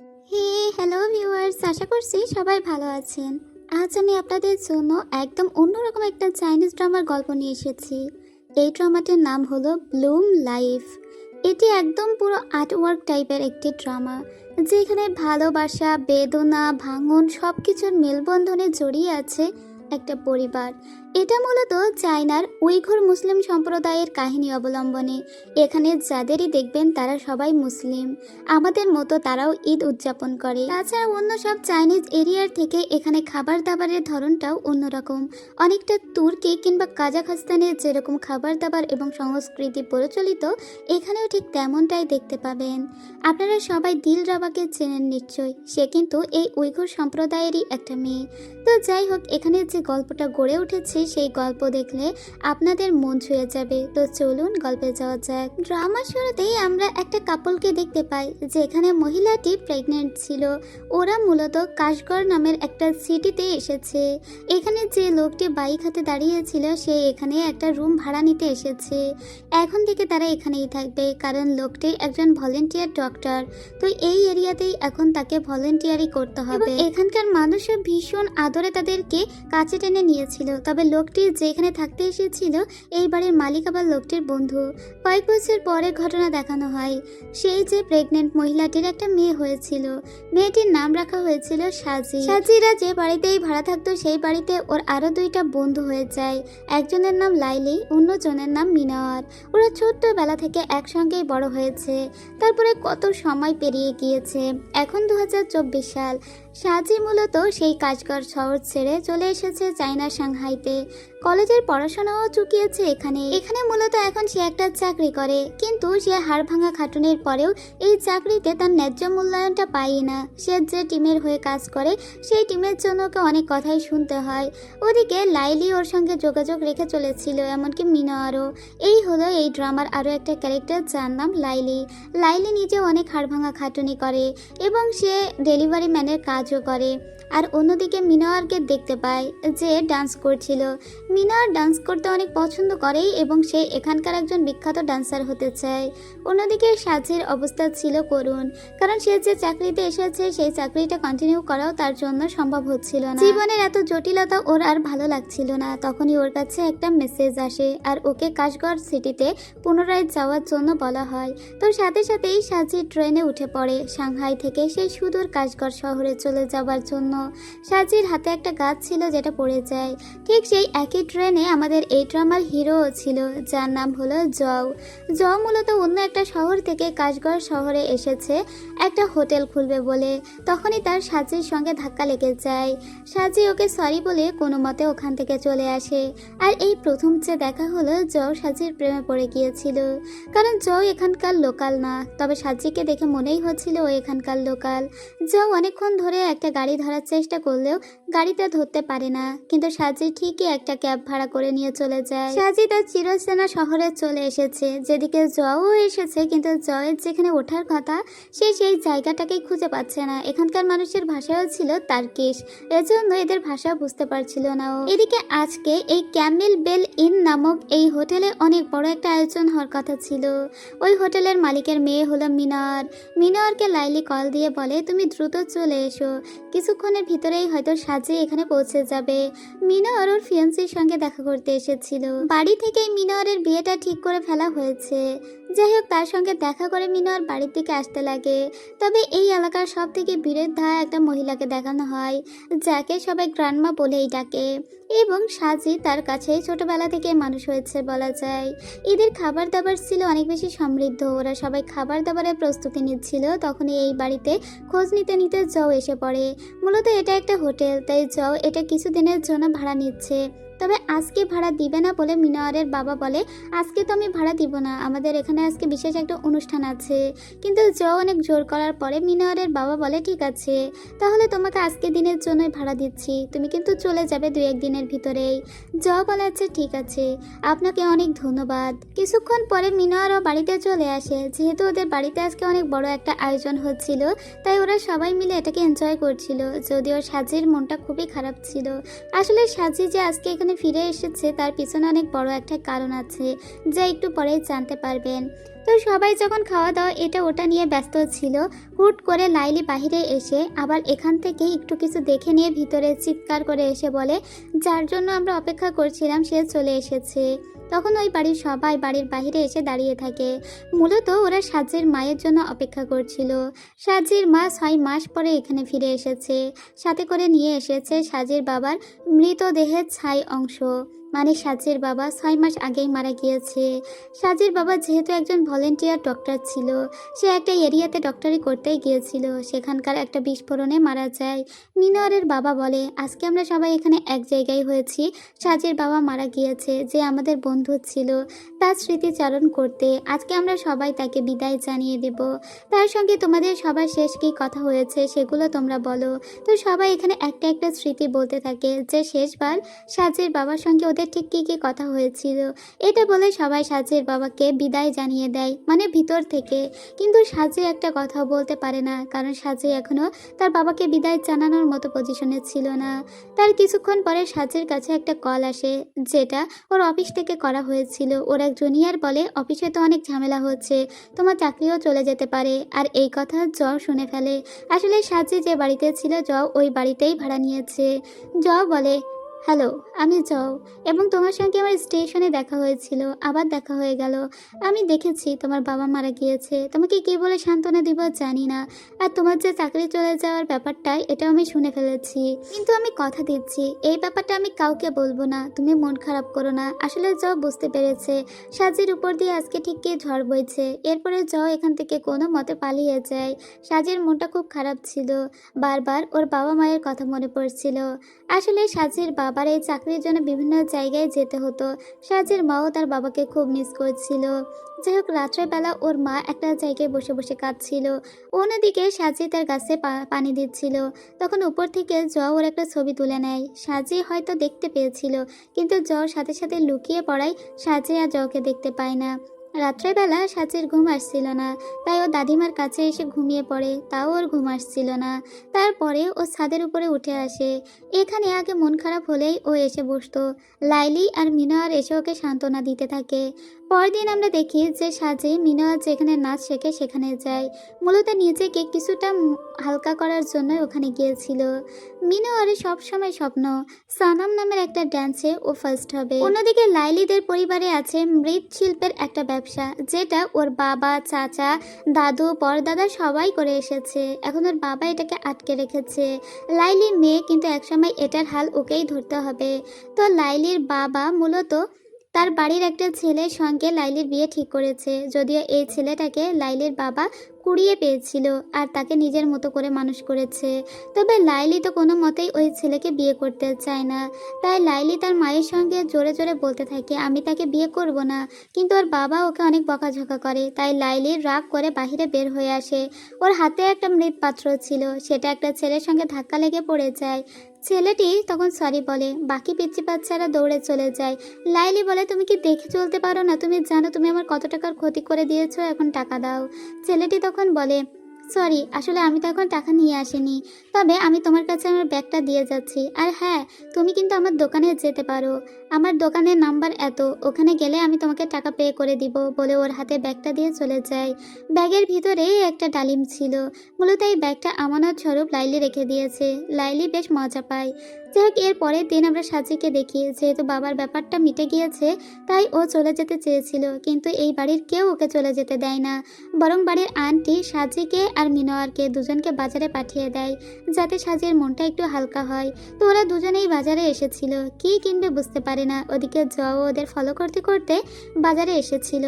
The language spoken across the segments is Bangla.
হ্যালো ভিউয়ার্স, আশা করছি সবাই ভালো আছেন। আজ আমি আপনাদের জন্য একদম অন্যরকম একটা চাইনিজ ড্রামার গল্প নিয়ে এসেছি। এই ড্রামাটির নাম হলো ব্লুম লাইফ। এটি একদম পুরো আর্টওয়ার্ক টাইপের একটি ড্রামা, যেখানে ভালোবাসা, বেদনা, ভাঙন সব কিছুর মেলবন্ধনে জড়িয়ে আছে একটা পরিবার। এটা মূলত চায়নার উইঘুর মুসলিম সম্প্রদায়ের কাহিনী অবলম্বনে। এখানে যাদেরই দেখবেন তারা সবাই মুসলিম, আমাদের মতো তারাও ঈদ উদযাপন করে। তাছাড়া অন্য সব চাইনিজ এরিয়ার থেকে এখানে খাবার দাবারের ধরনটাও অন্যরকম, অনেকটা তুর্কি কিংবা কাজাখস্তানের যেরকম খাবার দাবার এবং সংস্কৃতি প্রচলিত, এখানেও ঠিক তেমনটাই দেখতে পাবেন। আপনারা সবাই দিল রাবাকে চেনেন নিশ্চয়ই, সে কিন্তু এই উইঘুর সম্প্রদায়েরই একটা মেয়ে। তো যাই হোক, এখানে যে গল্পটা গড়ে উঠেছে সেই গল্প দেখলে আপনাদের মন ছুঁয়ে যাবে। তো চলুন গল্পে যাওয়া যাক। ড্রামার শুরুতেই আমরা একটা কাপলকে দেখতে পাই, যেখানে মহিলাটি প্রেগনেন্ট ছিল। ওরা মূলত কাশগড় নামের একটা সিটিতে এসেছে। এখানে যে লোকটি বাইক হাতে দাঁড়িয়েছিল সে এখানে একটা রুম ভাড়া নিতে এসেছে। এখন থেকে তারা এখানেই থাকবে, কারণ লোকটি একজন ভলেন্টিয়ার ডক্টর। তো এই এরিয়াতেই এখন তাকে ভলেন্টিয়ারই করতে হবে। এখানকার মানুষও ভীষণ আদরে তাদেরকে কাছে টেনে নিয়েছিল। তবে লোকটি যেখানে থাকতে এসেছিল এই বাড়ির মালিক আবার লোকটির বন্ধু। কয়েক বছর পরের ঘটনা দেখানো হয়। সেই যে প্রেগনেন্ট মহিলাটির একটা মেয়ে হয়েছিল, মেয়েটির নাম রাখা হয়েছিল সাজি। সাজিরা যে বাড়িতেই ভাড়া থাকতো সেই বাড়িতে ওর আরো দুইটা বন্ধু হয়ে যায়। একজনের নাম লাইলি, অন্যজনের নাম মিনাওয়ার। ওরা ছোট্টবেলা থেকে একসঙ্গেই বড় হয়েছে। তারপরে কত সময় পেরিয়ে গিয়েছে, এখন 2024 সাল। সাজি মূলত সেই কাজগড় শহর ছেড়ে চলে এসেছে চায়নার সাংহাইতে। কলেজের পড়াশোনাও চুকিয়েছে এখানে মূলত এখন সে একটা চাকরি করে, কিন্তু সে হাড় ভাঙা খাটুনির পরেও এই চাকরিতে তার ন্যায্য মূল্যায়নটা পায় না। সে যে টিমের হয়ে কাজ করে সেই টিমের জন্য ওকে অনেক কথাই শুনতে হয়। ওদিকে লাইলি ওর সঙ্গে যোগাযোগ রেখে চলেছিল, এমনকি মিনারও। এই হলো এই ড্রামার আরও একটা ক্যারেক্টার, যার নাম লাইলি। লাইলি নিজে অনেক হাড় ভাঙা খাটুনি করে এবং সে ডেলিভারি ম্যানের কাজও করে। আর অন্যদিকে মিনারকে দেখতে পায় যে ডান্স করছিল। মিনার ডান্স করতে অনেক পছন্দ করে এবং সে এখানকার একজন বিখ্যাত ডান্সার হতে চায়। অন্যদিকে সাজির অবস্থা ছিল করুণ, কারণ সে যে চাকরিতে এসেছে সেই চাকরিটা কন্টিনিউ করাও তার জন্য সম্ভব হচ্ছিল না। জীবনের এত জটিলতা ওর আর ভালো লাগছিল না। তখনই ওর কাছে একটা মেসেজ আসে আর ওকে কাশগড় সিটিতে পুনরায় যাওয়ার জন্য বলা হয়। তো সাথে সাথেই সাজি ট্রেনে উঠে পড়ে সাংহাই থেকে সেই সুদূর কাশগড় শহরে চলে যাওয়ার জন্য। সাজির হাতে একটা গাছ ছিল যেটা পড়ে যায়। ঠিক সেই একই ট্রেনে আমাদের এই ড্রামার হিরোও ছিল, যার নাম হলো জও। জও মূলত অন্য একটা শহর থেকে কাশগড় শহরে এসেছে একটা হোটেল খুলবে বলে। তখনই তার সাজির সঙ্গে ধাক্কা লেগে যায়। সাজি ওকে সরি বলে কোনো মতে ওখান থেকে চলে আসে। আর এই প্রথম যে দেখা হলো, জও সাজির প্রেমে পড়ে গিয়েছিল, কারণ জও এখানকার লোকাল না। তবে সাজিকে দেখে মনেই হচ্ছিল ও এখানকার লোকাল। জও অনেকক্ষণ ধরে একটা গাড়ি ধরার চেষ্টা করলেও গাড়িটা ধরতে পারে না, কিন্তু সাজি ঠিকই একটা ক্যাব ভাড়া করে নিয়ে চলে যায়। সাজি তার চিরচেনা শহরে চলে এসেছে, যেদিকে জও এসেছে, কিন্তু জয়ের যেখানে ওঠার কথা সে সেই জায়গাটাকেই খুঁজে পাচ্ছে না। এখানকার মানুষের ভাষাও ছিল তার্কিশ, এজন্য এদের ভাষা বুঝতে পারছিল না ও। এদিকে আজকে এই ক্যামেল বেল ইন নামক এই হোটেলে অনেক বড় একটা আয়োজন হওয়ার কথা ছিল। ওই হোটেলের মালিকের মেয়ে হলো মিনার। মিনারকে লাইলি কল দিয়ে বলে, তুমি দ্রুত চলে এসো, কিছুক্ষণের ভিতরেই হয়তো সাজি এখানে পৌঁছে যাবে। মিনার ওর ফিয়ান্সির সঙ্গে দেখা করতে এসেছিল। বাড়ি থেকেই মিনারের বিয়েটা ঠিক করে ফেলা হয়েছে। যাই হোক, তার সঙ্গে দেখা করে মিনার বাড়ির দিকে আসতে লাগে। তবে এই এলাকার সব থেকে বৃদ্ধা একটা মহিলাকে দেখানো হয়, যাকে সবাই গ্র্যান্ডমা বলেই ডাকে, এবং সাজি তার কাছে ছোটবেলা থেকে মানুষ হয়েছে বলা যায়। এদের খাবার দাবার ছিল অনেক বেশি সমৃদ্ধ। ওরা সবাই খাবার দাবারের প্রস্তুতি নিচ্ছিল। তখনই এই বাড়িতে খোঁজ নিতে নিতে জও এসে পড়ে। মূলত এটা একটা হোটেল, তাই জও এটা কিছুদিনের জন্য ভাড়া নিচ্ছে। তবে আজকে ভাড়া দিবে না বলে মিনারের বাবা বলে, আজকে তো আমি ভাড়া দিব না, আমাদের এখানে আজকে বিশেষ একটা অনুষ্ঠান আছে। কিন্তু জও অনেক জোর করার পরে মিনারের বাবা বলে, ঠিক আছে, তাহলে তোমাকে আজকে দিনের জন্যই ভাড়া দিচ্ছি, তুমি কিন্তু চলে যাবে 2-1 দিনের ভিতরেই। জও বলে, আচ্ছা ঠিক আছে, আপনাকে অনেক ধন্যবাদ। কিছুক্ষণ পরে মিনারও বাড়িতে চলে আসে। যেহেতু ওদের বাড়িতে আজকে অনেক বড় একটা আয়োজন হচ্ছিল, তাই ওরা সবাই মিলে এটাকে এনজয় করছিল। যদিও সাজির মনটা খুবই খারাপ ছিল। আসলে সাজি যে আজকে এখানে ফিরে এসেছে তার পিছনে অনেক বড় একটা কারণ আছে, যা একটু পরেই জানতে পারবেন। তো তো সবাই যখন খাওয়া দাওয়া এটা ওটা নিয়ে ব্যস্ত ছিল, হুট করে লাইলি বাহিরে এসে আবার এখান থেকে একটু কিছু দেখে নিয়ে ভিতরে চিৎকার করে এসে বলে, যার জন্য আমরা অপেক্ষা করছিলাম সে চলে এসেছে। তখন ওই বাড়ির সবাই বাড়ির বাইরে এসে দাঁড়িয়ে থাকে। মূলত ওরা সাজির মায়ের জন্য অপেক্ষা করছিল। সাজির মা 6 মাস পরে এখানে ফিরে এসেছে। সাথে করে নিয়ে এসেছে সাজির বাবার মৃতদেহের ছাই অংশ। মানে সাজির বাবা 6 মাস আগেই মারা গিয়েছে। সাজির বাবা যেহেতু একজন ভলেন্টিয়ার ডক্টর ছিল, সে একটা এরিয়াতে ডক্টরি করতেই গিয়েছিল, সেখানকার একটা বিস্ফোরণে মারা যায়। মিনোয়ারের বাবা বলে, আজকে আমরা সবাই এখানে এক জায়গায় হয়েছি সাজির বাবা মারা গিয়েছে, যে আমাদের বন্ধু ছিল, তার স্মৃতিচারণ করতে। আজকে আমরা সবাই তাকে বিদায় জানিয়ে দেব। তার সঙ্গে তোমাদের সবার শেষ কী কথা হয়েছে সেগুলো তোমরা বলো। তো সবাই এখানে একটা একটা স্মৃতি বলতে থাকে যে শেষবার সাজির বাবার সঙ্গে ওদের ঠিক কী কী কথা হয়েছিল। এটা বলে সবাই সাজির বাবাকে বিদায় জানিয়ে দেয়, মানে ভিতর থেকে। কিন্তু সাজি একটা কথাও বলতে পারে না, কারণ সাজি এখনও তার বাবাকে বিদায় জানানোর মতো পজিশনে ছিল না। তার কিছুক্ষণ পরে সাজির কাছে একটা কল আসে, যেটা ওর অফিস থেকে করা হয়েছিল। ওর এক জুনিয়র বলে, অফিসে তো অনেক ঝামেলা হচ্ছে, তোমার চাকরিও চলে যেতে পারে। আর এই কথা জও শুনে ফেলে। আসলে সাজি যে বাড়িতে ছিল জও ওই বাড়িতেই ভাড়া নিয়েছে। জও বলে, হ্যালো, আমি জও, এবং তোমার সঙ্গে আমার স্টেশনে দেখা হয়েছিল, আবার দেখা হয়ে গেল। আমি দেখেছি তোমার বাবা মারা গিয়েছে, তোমাকে কী বলে সান্ত্বনা দিব জানি না। আর তোমার যে চাকরি চলে যাওয়ার ব্যাপারটা এটাও আমি শুনে ফেলেছি, কিন্তু আমি কথা দিচ্ছি এই ব্যাপারটা আমি কাউকে বলবো না, তুমি মন খারাপ করো না। আসলে জও বুঝতে পেরেছে সাজির উপর দিয়ে আজকে ঠিক কী ঝড় বইছে। এরপরে জও এখান থেকে কোনো মতে পালিয়ে যায়। সাজির মনটা খুব খারাপ ছিল, বারবার ওর বাবা মায়ের কথা মনে পড়ছিল। আসলে সাজির বাবার এই চাকরির জন্য বিভিন্ন জায়গায় যেতে হতো। সাজির মাও তার বাবাকে খুব মিস করছিল। যাই হোক, রাত্রেবেলা ওর মা একটা জায়গায় বসে বসে কাঁদছিল, অন্যদিকে সাজি তার গাছে পানি দিচ্ছিল। তখন উপর থেকে জও ওর একটা ছবি তুলে নেয়। সাজি হয়তো দেখতে পেয়েছিল, কিন্তু জও সাথে সাথে লুকিয়ে পড়ায় সাজি আর জওকে দেখতে পায় না। রাত্রেবেলা সাজির ঘুম আসছিল না, তাই ও দাদিমার কাছে এসে ঘুমিয়ে পড়ে, তাও ওর ঘুম আসছিল না। তারপরে ও ছাদের উপরে উঠে আসে। এখানে আগে মন খারাপ হলেই ও এসে বসতো। লাইলি আর মিনোয়ার এসে ওকে সান্ত্বনা দিতে থাকে। পরদিন আমরা দেখি যে সাজি মিনোয়ার যেখানে নাচ শেখে সেখানে যায়। মূলত নিজেকে কিছুটা হালকা করার জন্য ওখানে গিয়েছিল। মিনোয়ারের সবসময় স্বপ্ন সানাম নামের একটা ড্যান্সে ও ফার্স্ট হবে। অন্যদিকে লাইলিদের পরিবারে আছে মৃৎশিল্পের একটা ব্যবসা, যেটা ওর বাবা, চাচা, দাদু, পরদাদা সবাই করে এসেছে। এখন ওর বাবা এটাকে আটকে রেখেছে। লাইলির মেয়ে, কিন্তু একসময় এটার হাল ওকেই ধরতে হবে। তো লাইলির বাবা মূলত তার বাড়ির একটা ছেলের সঙ্গে লাইলির বিয়ে ঠিক করেছে, যদিও এই ছেলেটাকে লাইলির বাবা কুড়িয়ে পেয়েছিল আর তাকে নিজের মতো করে মানুষ করেছে। তবে লাইলি তো কোনো মতেই ওই ছেলেকে বিয়ে করতে চায় না। তাই লাইলি তার মায়ের সঙ্গে জোরে জোরে বলতে থাকে, আমি তাকে বিয়ে করব না। কিন্তু ওর বাবা ওকে অনেক বকাঝকা করে, তাই লাইলির রাগ করে বাহিরে বের হয়ে আসে। ওর হাতে একটা মৃৎপাত্র ছিল, সেটা একটা ছেলের সঙ্গে ধাক্কা লেগে পড়ে যায়। ছেলেটি তখন সরি বলে, বাকি পিচ্চি বাচ্চারা দৌড়ে চলে যায়। লাইলি বলে, তুমি কি দেখে চলতে পারো না? তুমি জানো তুমি আমার কত টাকার ক্ষতি করে দিয়েছো, এখন টাকা দাও। ছেলেটি তখন বলে, সরি, আসলে আমি তো এখন টাকা নিয়ে আসিনি, তবে আমি তোমার কাছে আমার ব্যাগটা দিয়ে যাচ্ছি। আর হ্যাঁ, তুমি কিন্তু আমার দোকানে যেতে পারো, আমার দোকানের নাম্বার এত, ওখানে গেলে আমি তোমাকে টাকা পে করে দিব, বলে ওর হাতে ব্যাগটা দিয়ে চলে যায়। ব্যাগের ভিতরে একটা ডালিম ছিল। মূলত এই ব্যাগটা আমানত স্বরূপ লাইলি রেখে দিয়েছে। লাইলি বেশ মজা পায়। যাই হোক, এর পরের দিন আমরা সাজিকে দেখি, যেহেতু বাবার ব্যাপারটা মিটে গিয়েছে তাই ও চলে যেতে চেয়েছিল, কিন্তু এই বাড়ির কেউ ওকে চলে যেতে দেয় না। বরং বাড়ির আন্টি সাজিকে আর মিনোয়ারকে দুজনকে বাজারে পাঠিয়ে দেয়, যাতে সাজির মনটা একটু হালকা হয়। তো ওরা দুজনেই বাজারে এসেছিল, কী কিনবে বুঝতে পারে না। ওদিকে জও ওদের ফলো করতে করতে বাজারে এসেছিল।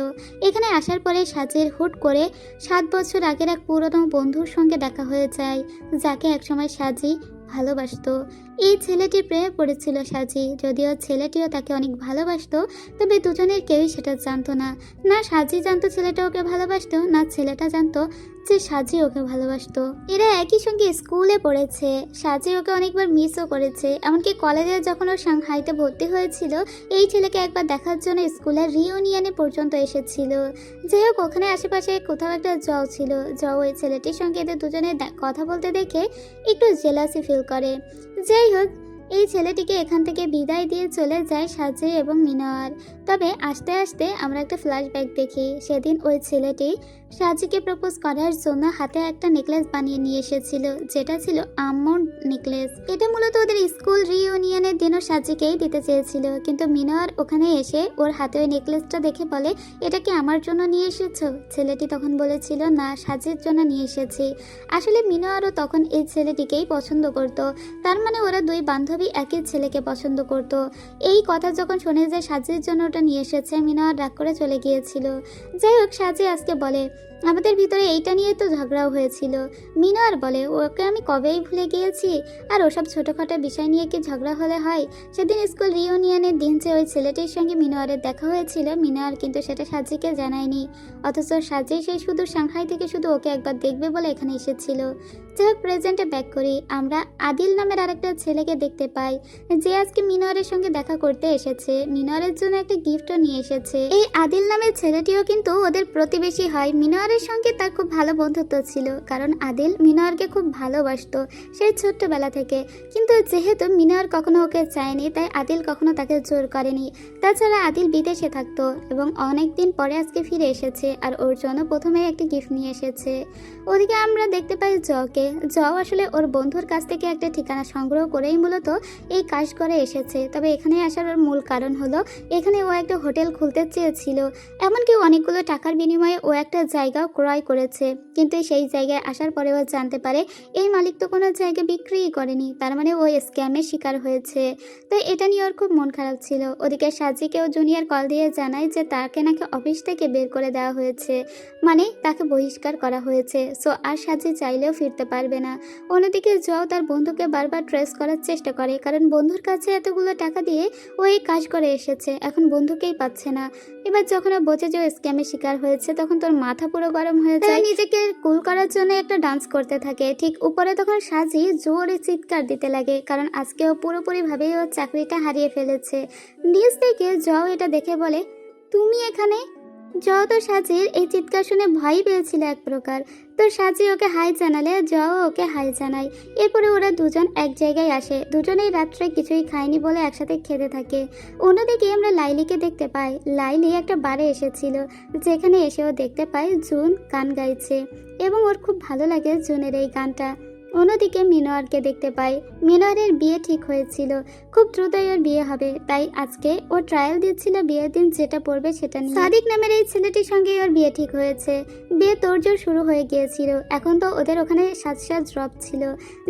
এখানে আসার পরে সাজির হুট করে 7 বছর আগের এক পুরনো বন্ধুর সঙ্গে দেখা হয়ে যায়, যাকে একসময় সাজি ভালোবাসতো। এই ছেলেটির প্রেমে পড়েছিল সাজি, যদিও ছেলেটিও তাকে অনেক ভালোবাসতো, তবে দুজনের কেউই সেটা জানতো না। না সাজি জানতো ছেলেটা ওকে ভালোবাসতো, না ছেলেটা জানতো যে সাজি ওকে ভালোবাসতো। এরা একই সঙ্গে স্কুলে পড়েছে, সাজি ওকে অনেকবার মিসও করেছে। এমনকি কলেজে যখন ও সাংহাইতে ভর্তি হয়েছিল, এই ছেলেকে একবার দেখার জন্য স্কুলের রিউনিয়নে পর্যন্ত এসেছিল। যাই হোক, ওখানে আশেপাশে কোথাও একটা জও ছিল। জও ওই ছেলেটির সঙ্গে এদের দুজনে কথা বলতে দেখে একটু জেলাসি ফিল করে। যাই হোক, এই ছেলেটিকে এখান থেকে বিদায় দিয়ে চলে যায় সাজি এবং মিনার। তবে আস্তে আস্তে আমরা একটা ফ্ল্যাশব্যাক দেখি। সেদিন ওই ছেলেটি সাজিকে প্রপোজ করার জন্য হাতে একটা নেকলেস বানিয়ে নিয়ে এসেছিল, যেটা ছিল আম্মুর নেকলেস। এটা মূলত ওদের স্কুল রিইউনিয়নের দিনও সাজিকেই দিতে চেয়েছিল, কিন্তু মিনার ওখানে এসে ওর হাতে ওই নেকলেসটা দেখে বলে, এটা কি আমার জন্য নিয়ে এসেছো? ছেলেটি তখন বলেছিল, না, সাজির জন্য নিয়ে এসেছি। আসলে মিনারও তখন এই ছেলেটিকেই পছন্দ করত। তার মানে ওরা দুই বান্ধবী একই ছেলেকে পছন্দ করত। এই কথা যখন শুনে যে সাজির জন্য ওটা নিয়ে এসেছে, মিনার রাগ করে চলে গিয়েছিল। যাই হোক, সাজি আজকে বলে, আমাদের ভিতরে এইটা নিয়ে তো ঝগড়াও হয়েছিল। মিনার বলে, ওকে আমি কবেই ভুলে গিয়েছি, আর ওসব ছোটোখাটো বিষয় নিয়ে কি ঝগড়া হলে হয়? সেদিন স্কুল রিইউনিয়নের দিন যে ওই ছেলেটির সঙ্গে মিনারের দেখা হয়েছিল, মিনার কিন্তু সেটা সাজিকে জানায়নি। অথচ সাজি সেই শুধু সাংহাই থেকে শুধু ওকে একবার দেখবে বলে এখানে এসেছিল। যাই হোক, প্রেজেন্টে ব্যাক করি। আমরা আদিল নামের আরেকটা ছেলেকে দেখতে পাই, যে আজকে মিনারের সঙ্গে দেখা করতে এসেছে। মিনারের জন্য একটা গিফটও নিয়ে এসেছে। এই আদিল নামের ছেলেটিও কিন্তু ওদের প্রতিবেশী হয়। মিনারের সঙ্গে তার খুব ভালো বন্ধুত্ব ছিল, কারণ আদিল মিনারকে খুব ভালোবাসতো সেই ছোট্টবেলা থেকে। কিন্তু যেহেতু মিনার কখনো ওকে চায়নি, তাই আদিল কখনো তাকে জোর করেনি। তাছাড়া আদিল বিদেশে থাকতো এবং অনেক দিন পরে আজকে ফিরে এসেছে, আর ওর জন্য প্রথমে একটা গিফট নিয়ে এসেছে। ওদিকে আমরা দেখতে পাই জকে। আসলে ওর বন্ধুর কাছ থেকে একটা ঠিকানা সংগ্রহ করেই মূলত এই কাজ করে এসেছে। তবে এখানে আসার ওর মূল কারণ হলো, এখানে ও একটা হোটেল খুলতে চেয়েছিল। এমনকি অনেকগুলো টাকার বিনিময়ে ও একটা জায়গাও ক্রয় করেছে, কিন্তু সেই জায়গায় আসার পরে ও জানতে পারে এই মালিক তো কোনো জায়গা বিক্রিই করেনি। তার মানে ও স্ক্যামের শিকার হয়েছে। তো এটা নিয়ে ওর খুব মন খারাপ ছিল। ওদিকে সাজিকেও জুনিয়র কল দিয়ে জানায় যে তাকে নাকি অফিস থেকে বের করে দেওয়া হয়েছে, মানে তাকে বহিষ্কার করা হয়েছে। সো আর সাজি চাইলেও ফিরতে পারবে না। অন্যদিকে তার বন্ধুকে বারবার ট্রেস করার চেষ্টা করে, কারণ বন্ধুর কাছে এতগুলো টাকা দিয়ে ও এই কাজ করে এসেছে, এখন বন্ধুকেই পাচ্ছে না। এবার যখন ও বোঝে যে স্ক্যামের শিকার হয়েছে, তখন তোর মাথা পুরো গরম হয়ে যায়। নিজেকে কুল করার জন্য একটা ডান্স করতে থাকে। ঠিক উপরে তখন সাজি জোরে চিৎকার দিতে লাগে, কারণ আজকে ও পুরোপুরিভাবেই ওর চাকরিটা হারিয়ে ফেলেছে। নিজ থেকে এটা দেখে বলে, তুমি এখানে? তো সাজির এই চিৎকার শুনে ভয় পেয়েছিল এক প্রকার। তো সাজি ওকে হাই জানালে ওকে হাই জানায়। এরপরে ওরা দুজন এক জায়গায় আসে। দুজনেই রাত্রে কিছুই খায়নি বলে একসাথে খেতে থাকে। অন্যদিকে আমরা লাইলিকে দেখতে পাই। লাইলি একটা বারে এসেছিল, যেখানে এসেও দেখতে পাই জুন গান গাইছে এবং ওর খুব ভালো লাগে জুনের এই গানটা। অন্যদিকে মিনোয়ারকে দেখতে পাই। মিনোয়ারের বিয়ে ঠিক হয়েছিল, খুব দ্রুতই ওর বিয়ে হবে, তাই আজকে ও ট্রায়াল দিচ্ছিল বিয়ের দিন যেটা পড়বে সেটা নিয়ে। সাদিক নামের এই ছেলেটির সঙ্গে ওর বিয়ে ঠিক হয়েছে। বিয়ে তোড়জোড় শুরু হয়ে গিয়েছিল। এখন তো ওদের ওখানে সাজ ড্রপ ছিল।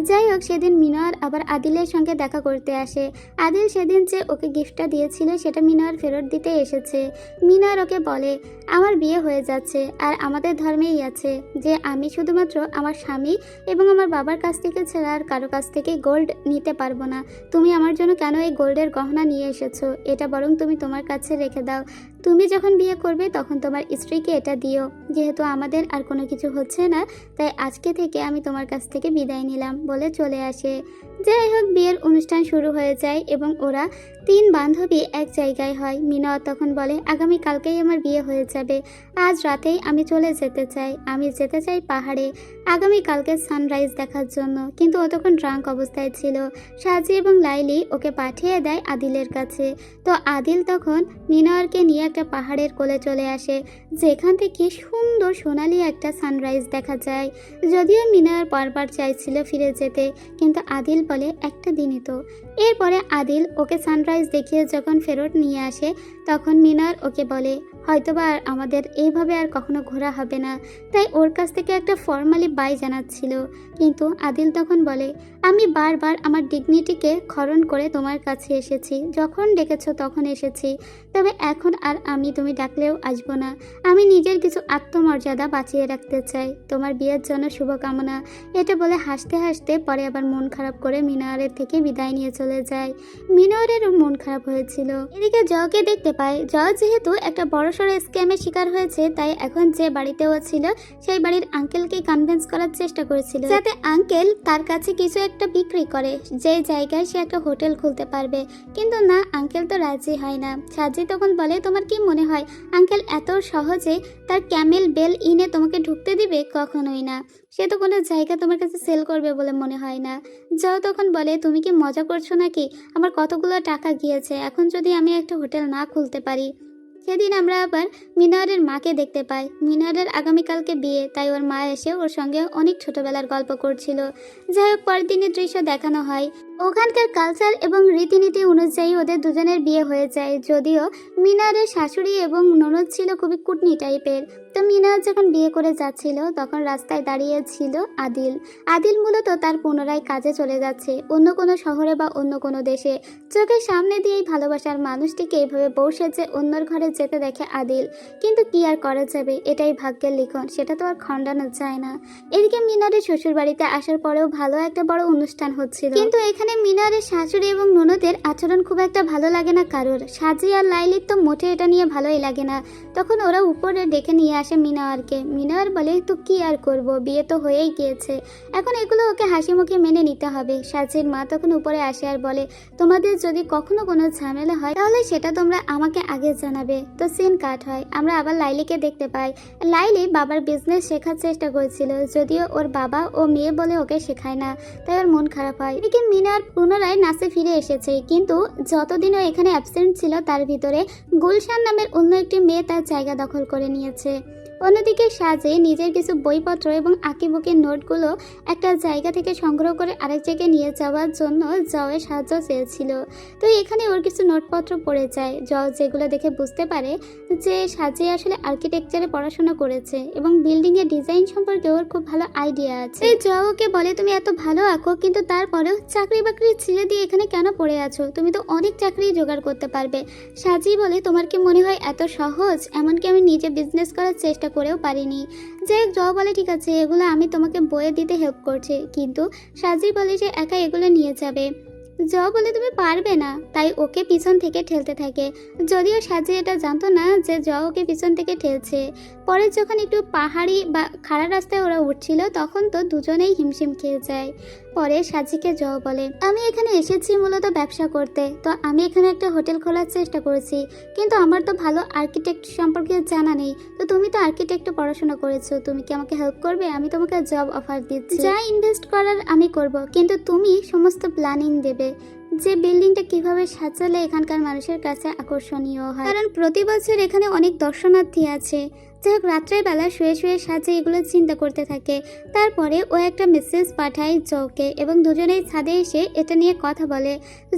যাই হোক, সেদিন মিনোয়ার আবার আদিলের সঙ্গে দেখা করতে আসে। আদিল সেদিন যে ওকে গিফটটা দিয়েছিল সেটা মিনোয়ার ফেরত দিতে এসেছে। মিনোয়ার ওকে বলে, আমার বিয়ে হয়ে যাচ্ছে, আর আমাদের ধর্মেই আছে যে আমি শুধুমাত্র আমার স্বামী এবং আমার বাবার কাছ থেকে ছাড়া আর কারো কাছ থেকে গোল্ড নিতে পারবো না। তুমি আমার জন্য কেন এই গোল্ডের গহনা নিয়ে এসেছো? এটা বরং তুমি তোমার কাছে রেখে দাও। তুমি যখন বিয়ে করবে তখন তোমার স্ত্রীকে এটা দিও। যেহেতু আমাদের আর কোনো কিছু হচ্ছে না, তাই আজকে থেকে আমি তোমার কাছ থেকে বিদায় নিলাম বলে চলে আসে। যাই হোক, বিয়ের অনুষ্ঠান শুরু হয়ে যায় এবং ওরা তিন বান্ধবী এক জায়গায় হয়। মিনা তখন বলে, আগামী কালকেই আমার বিয়ে হয়ে যাবে, আজ রাতেই আমি চলে যেতে চাই। আমি যেতে চাই পাহাড়ে আগামী কালকে সানরাইজ দেখার জন্য। কিন্তু ও তখন ড্রাঙ্ক অবস্থায় ছিল। সাজি এবং লাইলি ওকে পাঠিয়ে দেয় আদিলের কাছে। তো আদিল তখন মিনারকে নিয়ে একটা পাহাড়ের কোলে চলে আসে, যেখান থেকে সুন্দর সোনালি একটা সানরাইজ দেখা যায়। যদিও মিনার বারবার চাইছিল ফিরে যেতে, কিন্তু আদিল বলে একটা দিনই তো। এরপরে আদিল ওকে সানরাইজ দেখিয়ে যখন ফেরত নিয়ে আসে, তখন মিনার ওকে বলে, হয়তোবা আমাদের এইভাবে আর কখনো ঘোরা হবে না, তাই ওর কাছ থেকে একটা ফর্মালি বাই জানাচ্ছিল। কিন্তু আদিল তখন বলে, আমি বারবার আমার ডিগনিটিকে খরণ করে তোমার কাছে এসেছি, যখন ডেকেছ তখন এসেছি, তবে এখন আর আমি তুমি ডাকলেও আসবো না। আমি নিজের কিছু আত্মমর্যাদা বাঁচিয়ে রাখতে চাই। তোমার বিয়ের জন্য শুভকামনা। এটা বলে হাসতে হাসতে পরে আবার মন খারাপ করে মিনারের থেকে বিদায় নিয়ে চলে যায়। মিনারেরও মন খারাপ হয়েছিল। এদিকে জকে দেখতে পায়। যেহেতু একটা বড় বড়সড় স্ক্যামের শিকার হয়েছে, তাই এখন যে বাড়িতে ও ছিল সেই বাড়ির আঙ্কেলকে কনভিন্স করার চেষ্টা করেছিল যাতে আঙ্কেল তার কাছে কিছু একটা বিক্রি করে, যে জায়গায় সে একটা হোটেল খুলতে পারবে। কিন্তু না, আঙ্কেল তো রাজি হয় না। সাজি তখন বলে, তোমার কি মনে হয় আঙ্কেল এত সহজে তার ক্যামেল বেল ইনে তোমাকে ঢুকতে দিবে? কখনোই না। সে তো কোনো জায়গা তোমার কাছে সেল করবে বলে মনে হয় না। যাও তখন বলে, তুমি কি মজা করছো নাকি? আমার কতগুলো টাকা গিয়েছে, এখন যদি আমি একটা হোটেল না খুলতে পারি। সেদিন আমরা আবার মিনারের মাকে দেখতে পাই। মিনারের আগামীকালকে বিয়ে, তাই ওর মা এসে ওর সঙ্গে অনেক ছোটবেলার গল্প করছিল। যাই হোক, পরের দিনের দৃশ্য দেখানো হয়। ওখানকার কালচার এবং রীতিনীতি অনুযায়ী ওদের দুজনের বিয়ে হয়ে যায়, যদিও মিনারের শাশুড়ি এবং ননদ ছিল খুবই কুটনি টাইপের। তো মিনার যখন বিয়ে করে যাচ্ছিল তখন রাস্তায় দাঁড়িয়ে ছিল আদিল। আদিল মূলত তার পুনরায় কাজে চলে যাচ্ছে অন্য কোনো শহরে বা অন্য কোনো দেশে। চোখের সামনে দিয়েই ভালোবাসার মানুষটিকে এভাবে বউ সেজে অন্যর ঘরে যেতে দেখে আদিল। কিন্তু কি আর করা যাবে, এটাই ভাগ্যের লিখন, সেটা তো আর খণ্ডানো যায় না। এদিকে মিনারের শ্বশুর বাড়িতে আসার পরেও ভালো একটা বড় অনুষ্ঠান হচ্ছিল, কিন্তু এখানে মিনারের শাশুড়ি এবং ননদের আচরণ খুব একটা ভালো লাগে না কারোর। সাজি আর লাইলির তো মোটে এটা নিয়ে ভালোই লাগে না। তখন ওরা উপরে ডেকে নিয়ে আসে মিনারকে। মিনার বলে, তো কি আর করব, বিয়ে তো হয়েই গিয়েছে, এখন এগুলো ওকে হাসি মুখে মেনে নিতে হবে। সাজির মা তখন উপরে আসে আর বলে, তোমাদের যদি কখনো কোনো ঝামেলা হয় তাহলে সেটা তোমরা আমাকে আগে জানাবে। তো সিন কাট হয়, আমরা আবার লাইলিকে দেখতে পাই। লাইলি বাবার বিজনেস শেখার চেষ্টা করেছিল, যদিও ওর বাবা ও মেয়ে বলে ওকে শেখায় না, তাই ওর মন খারাপ হয়। এদিকে মিনার পুনরায় নাচে ফিরে এসেছে, কিন্তু যতদিনও এখানে অ্যাবসেন্ট ছিল তার ভিতরে গুলশান নামের অন্য একটি মেয়ে তার জায়গা দখল করে নিয়েছে। অন্যদিকে সাজে নিজের কিছু বইপত্র এবং আঁকিবুকির নোটগুলো একটা জায়গা থেকে সংগ্রহ করে আরেক জায়গায় নিয়ে যাওয়ার জন্য জয়ের সাহায্য চেয়েছিল। তো এখানে ওর কিছু নোটপত্র পড়ে যায়। জয় যেগুলো দেখে বুঝতে পারে যে সাজে আসলে আর্কিটেকচারে পড়াশোনা করেছে এবং বিল্ডিংয়ের ডিজাইন সম্পর্কে ওর খুব ভালো আইডিয়া আছে। এই জয় ওকে বলে, তুমি এত ভালো আঁকো, কিন্তু তারপরেও চাকরি বাকরি ছেড়ে দিয়ে এখানে কেন পড়ে আছো? তুমি তো অনেক চাকরি জোগাড় করতে পারবে। সাজি বলে, তোমার কি মনে হয় এত সহজ? এমনকি আমি নিজে বিজনেস করার চেষ্টা করেও পারিনি। যে জয় বলে, ঠিক আছে, এগুলো আমি তোমাকে বইয়ে দিতে হেল্প করছি, কিন্তু সাজি বলে যে একা এগুলো নিয়ে যাবে। জয় বলে, তুমি পারবে না, তাই ওকে পিছন থেকে ঠেলতে থাকে। যদিও সাজি এটা জানতো না যে জয় ওকে পিছন থেকে ঠেলছে। পরে যখন একটু পাহাড়ি বা খাড়া রাস্তায় ওরা উঠছিল তখন তো দুজনেই হিমশিম খেয়ে যায়। পরে সাজিকে জয় বলে, আমি এখানে এসেছি মূলত ব্যবসা করতে, তো আমি এখানে একটা হোটেল খোলার চেষ্টা করেছি, কিন্তু আমার তো ভালো আর্কিটেক্ট সম্পর্কে জানা নেই। তো তুমি তো আর্কিটেক্ট পড়াশোনা করেছো, তুমি কি আমাকে হেল্প করবে? আমি তোমাকে জব অফার দিচ্ছি, যা ইনভেস্ট করার আমি করব, কিন্তু তুমি সমস্ত প্ল্যানিং দেবে, যে বিল্ডিংটা কিভাবে সাজালে এখানকার মানুষের কাছে আকর্ষণীয় হয়, কারণ প্রতি বছর এখানে অনেক দর্শনার্থী আছে। যাই হোক, রাত্রের বেলা শুয়ে শুয়ে সাজে এগুলো চিন্তা করতে থাকে। তারপরে ও একটা মেসেজ পাঠায় জয়কে এবং দুজনেই ছাদে এসে এটা নিয়ে কথা বলে।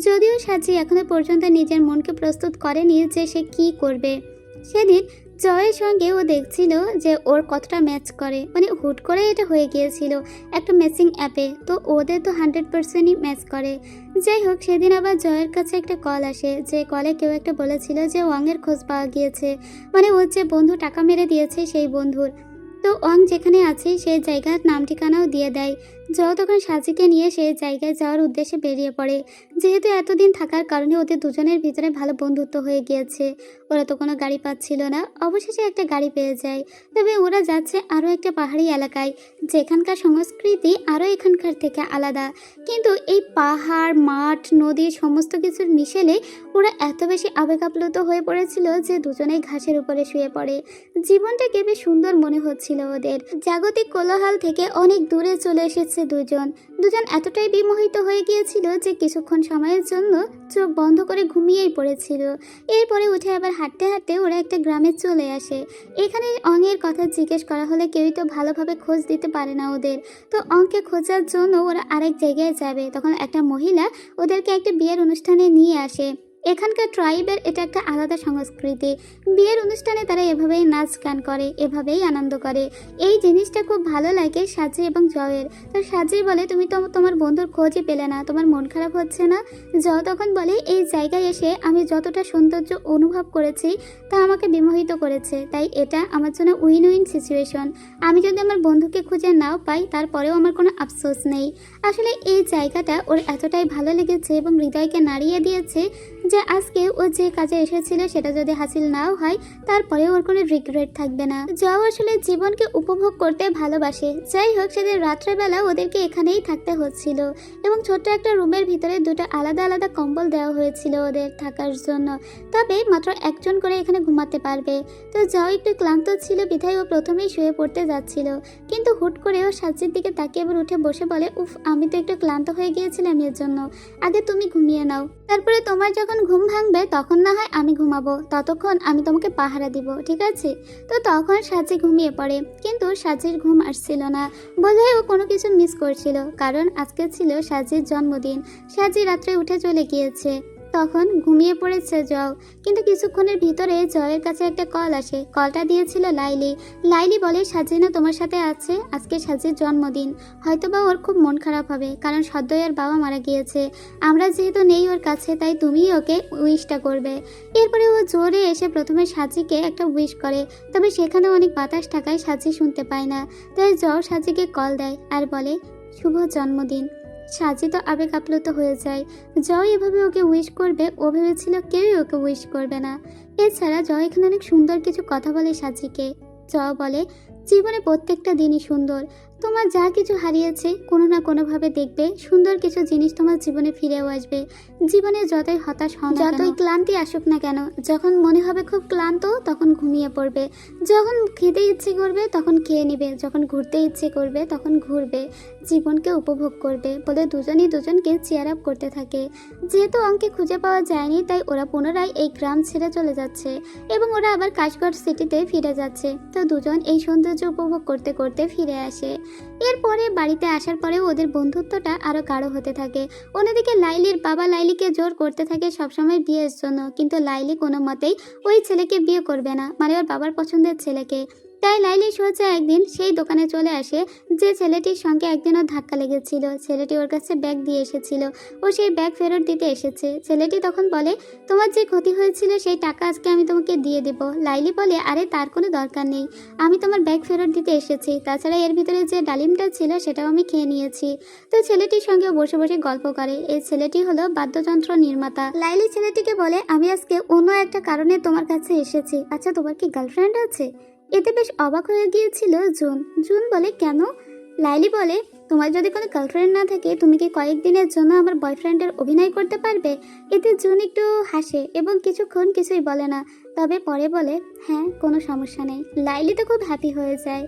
যদিও সাজি এখনো পর্যন্ত নিজের মনকে প্রস্তুত করেনি যে সে কি করবে। সেদিন জয়ের সঙ্গে ও দেখছিল যে ওর কতটা ম্যাচ করে, মানে হুট করে এটা হয়ে গিয়েছিল একটা ম্যাচিং অ্যাপে, তো ওদের তো 100%ই ম্যাচ করে। যাই হোক, সেদিন আবার জয়ের কাছে একটা কল আসে, যে কলে কেউ একটা বলেছিল যে ওয়াংয়ের খোঁজ পাওয়া গিয়েছে, মানে ওর যে বন্ধু টাকা মেরে দিয়েছে সেই বন্ধুর। তো ওয়াং যেখানে আছে সেই জায়গার নাম ঠিকানাও দিয়ে দেয়। জয় তখন সাজিকে নিয়ে সেই জায়গায় যাওয়ার উদ্দেশ্যে বেরিয়ে পড়ে। যেহেতু এতদিন থাকার কারণে ওদের দুজনের ভিতরে ভালো বন্ধুত্ব হয়ে গিয়েছে। ওরা তো কোনো গাড়ি পাচ্ছিল না, অবশেষে একটা গাড়ি পেয়ে যায়। তবে ওরা যাচ্ছে আরও একটা পাহাড়ি এলাকায়, যেখানকার সংস্কৃতি আরও এখানকার থেকে আলাদা। কিন্তু এই পাহাড়, মাঠ, নদী সমস্ত কিছুর মিশেলে ওরা এত বেশি আবেগ আপ্লুত হয়ে পড়েছিল যে দুজনেই ঘাসের উপরে শুয়ে পড়ে। জীবনটাকে বেশ সুন্দর মনে হচ্ছিল ওদের। জাগতিক কোলাহল থেকে অনেক দূরে চলে এসেছে দুজন এতটাই বিমোহিত হয়ে গিয়েছিল যে কিছুক্ষণ সময়ের জন্য চোখ বন্ধ করে ঘুমিয়েই পড়েছিল। এরপরে উঠে আবার হাঁটতে হাঁটতে ওরা একটা গ্রামে চলে আসে। এখানে অঙ্গের কথা জিজ্ঞেস করা হলে কেউই তো ভালোভাবে খোঁজ দিতে পারে না ওদের। তো অঙ্কে খোঁজার জন্য ওরা আরেক জায়গায় যাবে। তখন একটা মহিলা ওদেরকে একটা বিয়ের অনুষ্ঠানে নিয়ে আসে। এখানকার ট্রাইবের এটা একটা আলাদা সংস্কৃতি। বিয়ের অনুষ্ঠানে তারা এভাবেই নাচ গান করে, এভাবেই আনন্দ করে। এই জিনিসটা খুব ভালো লাগে সাজি এবং জয়ের। তো সাজি বলে, তুমি তো তোমার বন্ধুর খোঁজই পেলে না, তোমার মন খারাপ হচ্ছে না? জয় তখন বলে, এই জায়গায় এসে আমি যতটা সৌন্দর্য অনুভব করেছি তা আমাকে বিমোহিত করেছে, তাই এটা আমার জন্য উইন উইন সিচুয়েশন। আমি যদি আমার বন্ধুকে খুঁজে নাও পাই তারপরেও আমার কোনো আফসোস নেই। আসলে এই জায়গাটা ওর এতটাই ভালো লেগেছে এবং হৃদয়কে নাড়িয়ে দিয়েছে যে আজকে ও যে কাজে এসেছিল সেটা যদি হাসিল নাও হয় তারপরে ওর কোনো রিগ্রেট থাকবে না। জও আসলে জীবনকে উপভোগ করতে ভালোবাসে। যাই হোক, সেদিন রাত্রেবেলা ওদেরকে এখানেই থাকতে হচ্ছিল এবং ছোট্ট একটা রুমের ভিতরে দুটো আলাদা আলাদা কম্বল দেওয়া হয়েছিল ওদের থাকার জন্য। তবে মাত্র একজন করে এখানে ঘুমাতে পারবে। তো জও একটু ক্লান্ত ছিল বিধায় ও প্রথমেই শুয়ে পড়তে যাচ্ছিল, কিন্তু হুট করে ও সাজির দিকে তাকিয়ে আবার উঠে বসে বলে, উফ, আমি তো একটু ক্লান্ত হয়ে গিয়েছিলাম এর জন্য। আগে তুমি ঘুমিয়ে নাও, তারপরে তোমার যখন ঘুম ভাঙবে তখন না হয় আমি ঘুমাবো, ততক্ষণ আমি তোমাকে পাহারা দিব, ঠিক আছে? তো তখন সাজি ঘুমিয়ে পড়ে, কিন্তু সাজির ঘুম আসছিল না। বোধহয় ও কোনো কিছু মিস করছিল, কারণ আজকে ছিল সাজির জন্মদিন। সাজি রাত্রে উঠে চলে গিয়েছে, তখন ঘুমিয়ে পড়েছে জও। কিন্তু কিছুক্ষণের ভিতরে জয়ের কাছে একটা কল আসে। কলটা দিয়েছিল লাইলি। লাইলি বলে, সাজিনা তোমার সাথে আছে, আজকে সাজির জন্মদিন, হয়তোবা ওর খুব মন খারাপ হবে, কারণ সদ্যই ওর বাবা মারা গিয়েছে। আমরা যেহেতু নেই ওর কাছে, তাই তুমিই ওকে উইশটা করবে। এরপরে ও জোরে এসে প্রথমে সাজিকে একটা উইশ করে, তবে সেখানে অনেক বাতাস থাকায় সাজি শুনতে পায় না। তাই জও সাজিকে কল দেয় আর বলে, শুভ জন্মদিন। সাজি তো আবেগ আপ্লুত হয়ে যায়। জয় এভাবে ওকে উইশ করবে, ও ভেবেছিল কেউই ওকে উইশ করবে না। এছাড়া জয় এখানে অনেক সুন্দর কিছু কথা বলে সাজিকে। জয় বলে, জীবনে প্রত্যেকটা দিনই সুন্দর। তোমার যা কিছু হারিয়েছে কোনো না কোনোভাবে দেখবে সুন্দর কিছু জিনিস তোমার জীবনে ফিরেও আসবে। জীবনে যতই হতাশ হও না, যতই ক্লান্তি আসুক না কেন, যখন মনে হবে খুব ক্লান্ত তখন ঘুমিয়ে পড়বে, যখন খেতে ইচ্ছে করবে তখন খেয়ে নিবে, যখন ঘুরতে ইচ্ছে করবে তখন ঘুরবে, জীবনকে উপভোগ করবে বলে দুজনই দুজনকে চেয়ার আপ করতে থাকে। যেহেতু অঙ্কে খুঁজে পাওয়া যায়নি, তাই ওরা পুনরায় এই গ্রাম ছেড়ে চলে যাচ্ছে এবং ওরা আবার কাশগড় সিটিতে ফিরে যাচ্ছে। তো দুজন এই সৌন্দর্য উপভোগ করতে করতে ফিরে আসে। এরপরে বাড়িতে আসার পরে ওদের বন্ধুত্বটা আরো গাঢ় হতে থাকে। অন্যদিকে লাইলির বাবা লাইলিকে জোর করতে থাকে সবসময় বিয়ের জন্য, কিন্তু লাইলি কোনো মতেই ওই ছেলেকে বিয়ে করবে না, মানে ওর বাবার পছন্দের ছেলেকে। তাই লাইলি সোজা একদিন সেই দোকানে চলে আসে যে ছেলেটির সঙ্গে একদিন ওর ধাক্কা লেগেছিল। ছেলেটি ওর কাছে ব্যাগ দিয়ে এসেছিল, ও সেই ব্যাগ ফেরত দিতে এসেছে। ছেলেটি তখন বলে, তোমার যে ক্ষতি হয়েছিল সেই টাকা আজকে আমি তোমাকে দিয়ে দেব। লাইলি বলে, আরে তার কোনো দরকার নেই, আমি তোমার ব্যাগ ফেরত দিতে এসেছি, তাছাড়া এর ভিতরে যে ডালিমটা ছিল সেটাও আমি খেয়ে নিয়েছি। তো ছেলেটির সঙ্গে বসে বসে গল্প করে। এই ছেলেটি হলো বাদ্যযন্ত্র নির্মাতা। লাইলি ছেলেটিকে বলে, আমি আজকে অন্য একটা কারণে তোমার কাছে এসেছি, আচ্ছা তোমার কি গার্লফ্রেন্ড আছে? এতে বেশ অবাক হয়ে গিয়েছিল জুন। জুন বলে, কেন? লাইলি বলে, তোমার যদি কোনো গার্লফ্রেন্ড না থাকে তুমি কি কয়েকদিনের জন্য আমার বয়ফ্রেন্ডের অভিনয় করতে পারবে? এতে জুন একটু হাসে এবং কিছুক্ষণ কিছুই বলে না, তবে পরে বলে, হ্যাঁ কোনো সমস্যা নেই। লাইলি তো খুব হ্যাপি হয়ে যায়।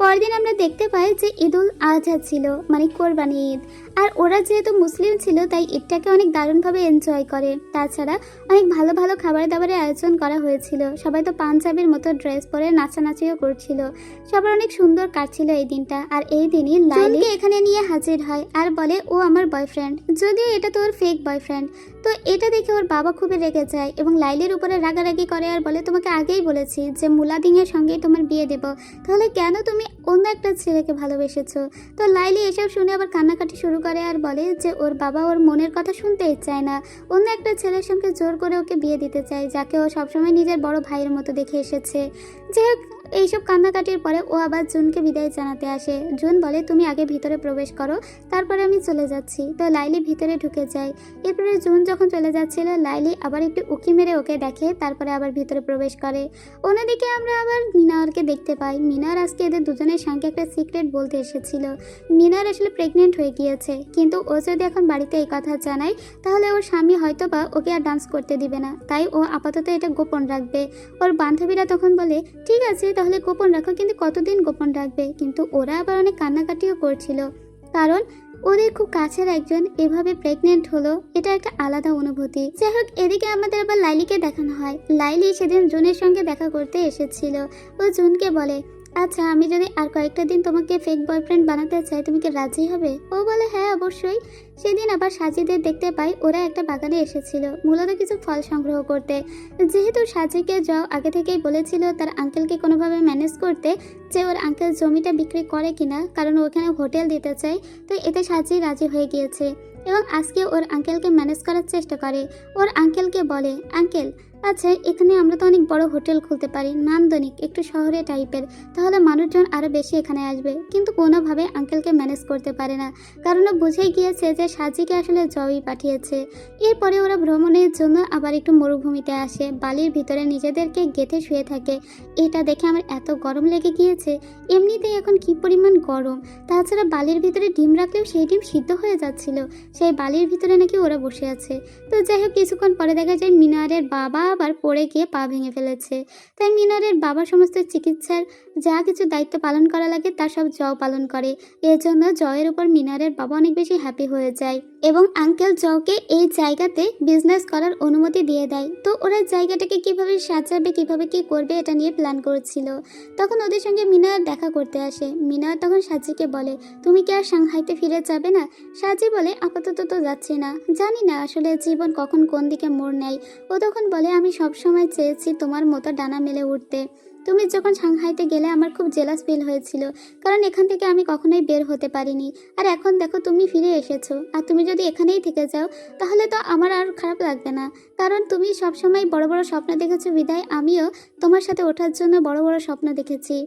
পরদিন আমরা দেখতে পাই যে ঈদুল আজহা ছিল, মানে কোরবানি ঈদ। আর ওরা যেহেতু মুসলিম ছিল তাই ঈদটাকে অনেক দারুণভাবে এনজয় করে। তাছাড়া অনেক ভালো ভালো খাবার দাবারের আয়োজন করা হয়েছিল। সবাই তো পাঞ্জাবির মতো ড্রেস পরে নাচানাচিও করছিল। সবার অনেক সুন্দর কাটছিল এই দিনটা। আর এই দিনই লাইলি এখানে নিয়ে হাজির হয় আর বলে, ও আমার বয়ফ্রেন্ড, যদিও এটা তো ওর ফেক বয়ফ্রেন্ড। তো এটা দেখে ওর বাবা খুবই রেগে যায় এবং লাইলির উপরে রাগারাগি করে আর বলে, তোমাকে আগেই বলেছি যে মুলাদিনের সঙ্গেই তোমার বিয়ে দেব, তাহলে কেন তুমি অন্য একটা ছেলেকে ভালোবেসেছো? তো লাইলি এসব শুনে আবার কান্নাকাটি শুরু করে আর বলে যে ওর বাবা ওর মনের কথা শুনতেই চায় না, অন্য একটা ছেলের সঙ্গে জোর করে ওকে বিয়ে দিতে চায়, যাকে ও সবসময় নিজের বড় ভাইয়ের মতো দেখে এসেছে। যাই হোক, এইসব কান্নাকাটির পরে ও আবার জুনকে বিদায় জানাতে আসে। জুন বলে, তুমি আগে ভিতরে প্রবেশ করো, তারপরে আমি চলে যাচ্ছি। তো লাইলি ভিতরে ঢুকে যায়। এরপরে জুন যখন চলে যাচ্ছিল, লাইলি আবার একটু উকি মেরে ওকে দেখে, তারপরে আবার ভিতরে প্রবেশ করে। অন্যদিকে আমরা আবার মিনারকে দেখতে পাই। মিনার আজকে এদের দুজনের সঙ্গে একটা সিক্রেট বলতে এসেছিল। মিনার আসলে প্রেগনেন্ট হয়ে গিয়েছে, কিন্তু ও যদি এখন বাড়িতে এই কথা জানায় তাহলে ওর স্বামী হয়তো বা ওকে আর ডান্স করতে দিবে না, তাই ও আপাতত এটা গোপন রাখবে। ওর বান্ধবীরা তখন বলে, ঠিক আছে তাহলে গোপন রাখো, কিন্তু কতদিন গোপন রাখবে? কিন্তু ওরা আবার অনেক কান্নাকাটিও করছিল, কারণ ওদের খুব কাছের একজন এভাবে প্রেগনেন্ট হলো, এটা একটা আলাদা অনুভূতি। যাই হোক, এদিকে আমাদের আবার লাইলিকে দেখানো হয়। লাইলি সেদিন জুনের সঙ্গে দেখা করতে এসেছিল। ও জুনকে বলে, আচ্ছা আমি যদি আর কয়েকটা দিন তোমাকে ফেক বয়ফ্রেন্ড বানাতে চাই, তুমি কি রাজি হবে? ও বলে, হ্যাঁ অবশ্যই। সেদিন আবার সাজিদের দেখতে পাই ওরা একটা বাগানে এসেছিল, মূলত কিছু ফল সংগ্রহ করতে। যেহেতু সাজিকে যাও আগে থেকেই বলেছিল তার আঙ্কেলকে কোনোভাবে ম্যানেজ করতে, যে ওর আঙ্কেল জমিটা বিক্রি করে কিনা, কারণ ওখানে হোটেল দিতে চায়। তো এতে সাজি রাজি হয়ে গিয়েছে এবং আজকে ওর আঙ্কেলকে ম্যানেজ করার চেষ্টা করে। ওর আঙ্কেলকে বলে, আঙ্কেল আচ্ছা, এখানে আমরা তো অনেক বড় হোটেল খুলতে পারি, নান্দনিক একটু শহরে টাইপের, তাহলে মানুষজন আরো বেশি এখানে আসবে। কিন্তু কোনোভাবে আঙ্কেলকে ম্যানেজ করতে পারে না, কারণ ও বুঝেই গিয়েছে যে সাজিকে আসলে জয়ই পাঠিয়েছে। এরপরে ওরা ভ্রমণের জন্য আবার একটু মরুভূমিতে আসে, বালির ভিতরে নিজেদেরকে গেঁথে শুয়ে থাকে। এটা দেখে আমার এত গরম লেগে গিয়েছে, এমনিতেই এখন কি পরিমাণ গরম, তাছাড়া বালির ভিতরে ডিম রাখলেও সেই ডিম সিদ্ধ হয়ে যাচ্ছিল। সেই বালির ভিতরে নাকি ওরা বসে আছে। তো যাই হোক, কিছুক্ষণ পরে দেখা যায় মিনারের বাবা আবার পড়ে গিয়ে পা ভেঙে ফেলেছে। তাই মিনারের বাবা সমস্ত চিকিৎসার যা কিছু দায়িত্ব পালন করা লাগে তার সব জয় পালন করে। এর জন্য জয়ের উপর মিনারের বাবা অনেক বেশি হ্যাপি হয়ে যায় এবং আঙ্কেল জয়কে এই জায়গাতে বিজনেস করার অনুমতি দিয়ে দেয়। তো ওরা জায়গাটাকে কিভাবে সাজাবে, কিভাবে কি করবে এটা নিয়ে প্ল্যান করছিল। তখন ওদের সঙ্গে মিনার দেখা করতে আসে। মিনার তখন সাজিকে বলে, তুমি কি আর সাংহাইতে ফিরে যাবে না? সাজি বলে, আপাতত তো যাচ্ছি না, জানি না আসলে জীবন কখন কোন দিকে মোড় নেয়। ও তখন বলে, আমি সবসময় চেয়েছি তোমার মতো ডানা মেলে উঠতে। তুমি যখন সাংহাইতে গেলে আমার খুব জেলাস ফিল হয়েছিল, কারণ এখান থেকে আমি কখনোই বের হতে পারিনি। আর এখন দেখো তুমি ফিরে এসেছো, আর তুমি যদি এখানেই থেকে যাও তাহলে তো আমার আর খারাপ লাগবে না, কারণ তুমি সবসময় বড় বড় স্বপ্ন দেখেছো বিদায় আমিও তোমার সাথে ওঠার জন্য বড় বড় স্বপ্ন দেখেছি।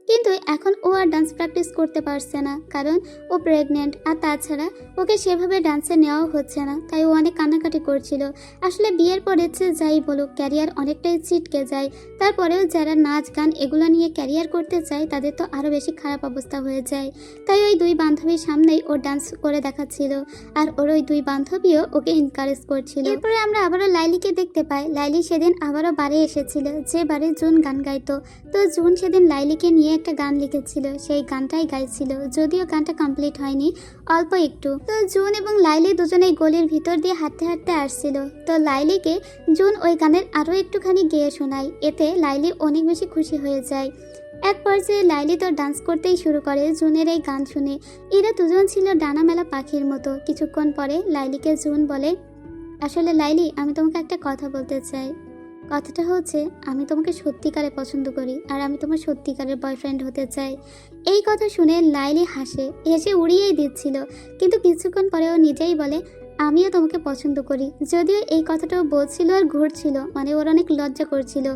কিন্তু এখন ও আর ডান্স প্র্যাকটিস করতে পারছে না, কারণ ও প্রেগনেন্ট, আর তাছাড়া ওকে সেভাবে ডান্সে নেওয়াও হচ্ছে না। তাই ও অনেক কান্নাকাটি করছিল। আসলে বিয়ের পরে যাই বলুক, ক্যারিয়ার অনেকটাই ছিটকে যায়। তারপরেও যারা নাচ গান এগুলো নিয়ে ক্যারিয়ার করতে চায় তাদের তো আরও বেশি খারাপ অবস্থা হয়ে যায়। তাই ওই দুই বান্ধবীর সামনেই ও ডান্স করে দেখাচ্ছিল, আর ওর ওই দুই বান্ধবীও ওকে এনকারেজ করছিল। এরপরে আমরা আবারও লাইলিকে দেখতে পাই। লাইলি সেদিন আবারও বারে এসেছিল, যে বারে জুন গান গাইতো। তো জুন সেদিন লাইলিকে নিয়ে একটা গান লিখেছিল, সেই গানটাই গাইছিল, যদিও গানটা কমপ্লিট হয়নি, অল্প একটু। তো জুন এবং লাইলি দুজনেই গলির ভিতর দিয়ে হাঁটতে হাঁটতে আসছিল। তো লাইলিকে জুন ওই গানের আরও একটুখানি গেয়ে শোনায়, এতে লাইলি অনেক বেশি খুশি হয়ে যায়। এক পর্যায়ে লাইলি তো ডান্স করতেই শুরু করে জুনের এই গান শুনে। এরা দুজন ছিল ডানা মেলা পাখির মতো। কিছুক্ষণ পরে লাইলিকে জুন বলে, আসলে লাইলি, আমি তোমাকে একটা কথা বলতে চাই। কথাটা হচ্ছে, আমি তোমাকে সত্যিকারে পছন্দ করি, আর আমি তোমার সত্যিকারের বয়ফ্রেন্ড হতে চাই। এই কথা শুনে লাইলি হেসে উড়িয়েই দিচ্ছিল, কিন্তু কিছুক্ষণ পরে ও নিজেই বলে, আমিও তোমাকে পছন্দ করি। যদিও এই কথাটাও বলছিল আর ঘুরছিল, মানে ওর অনেক লজ্জা করছিল,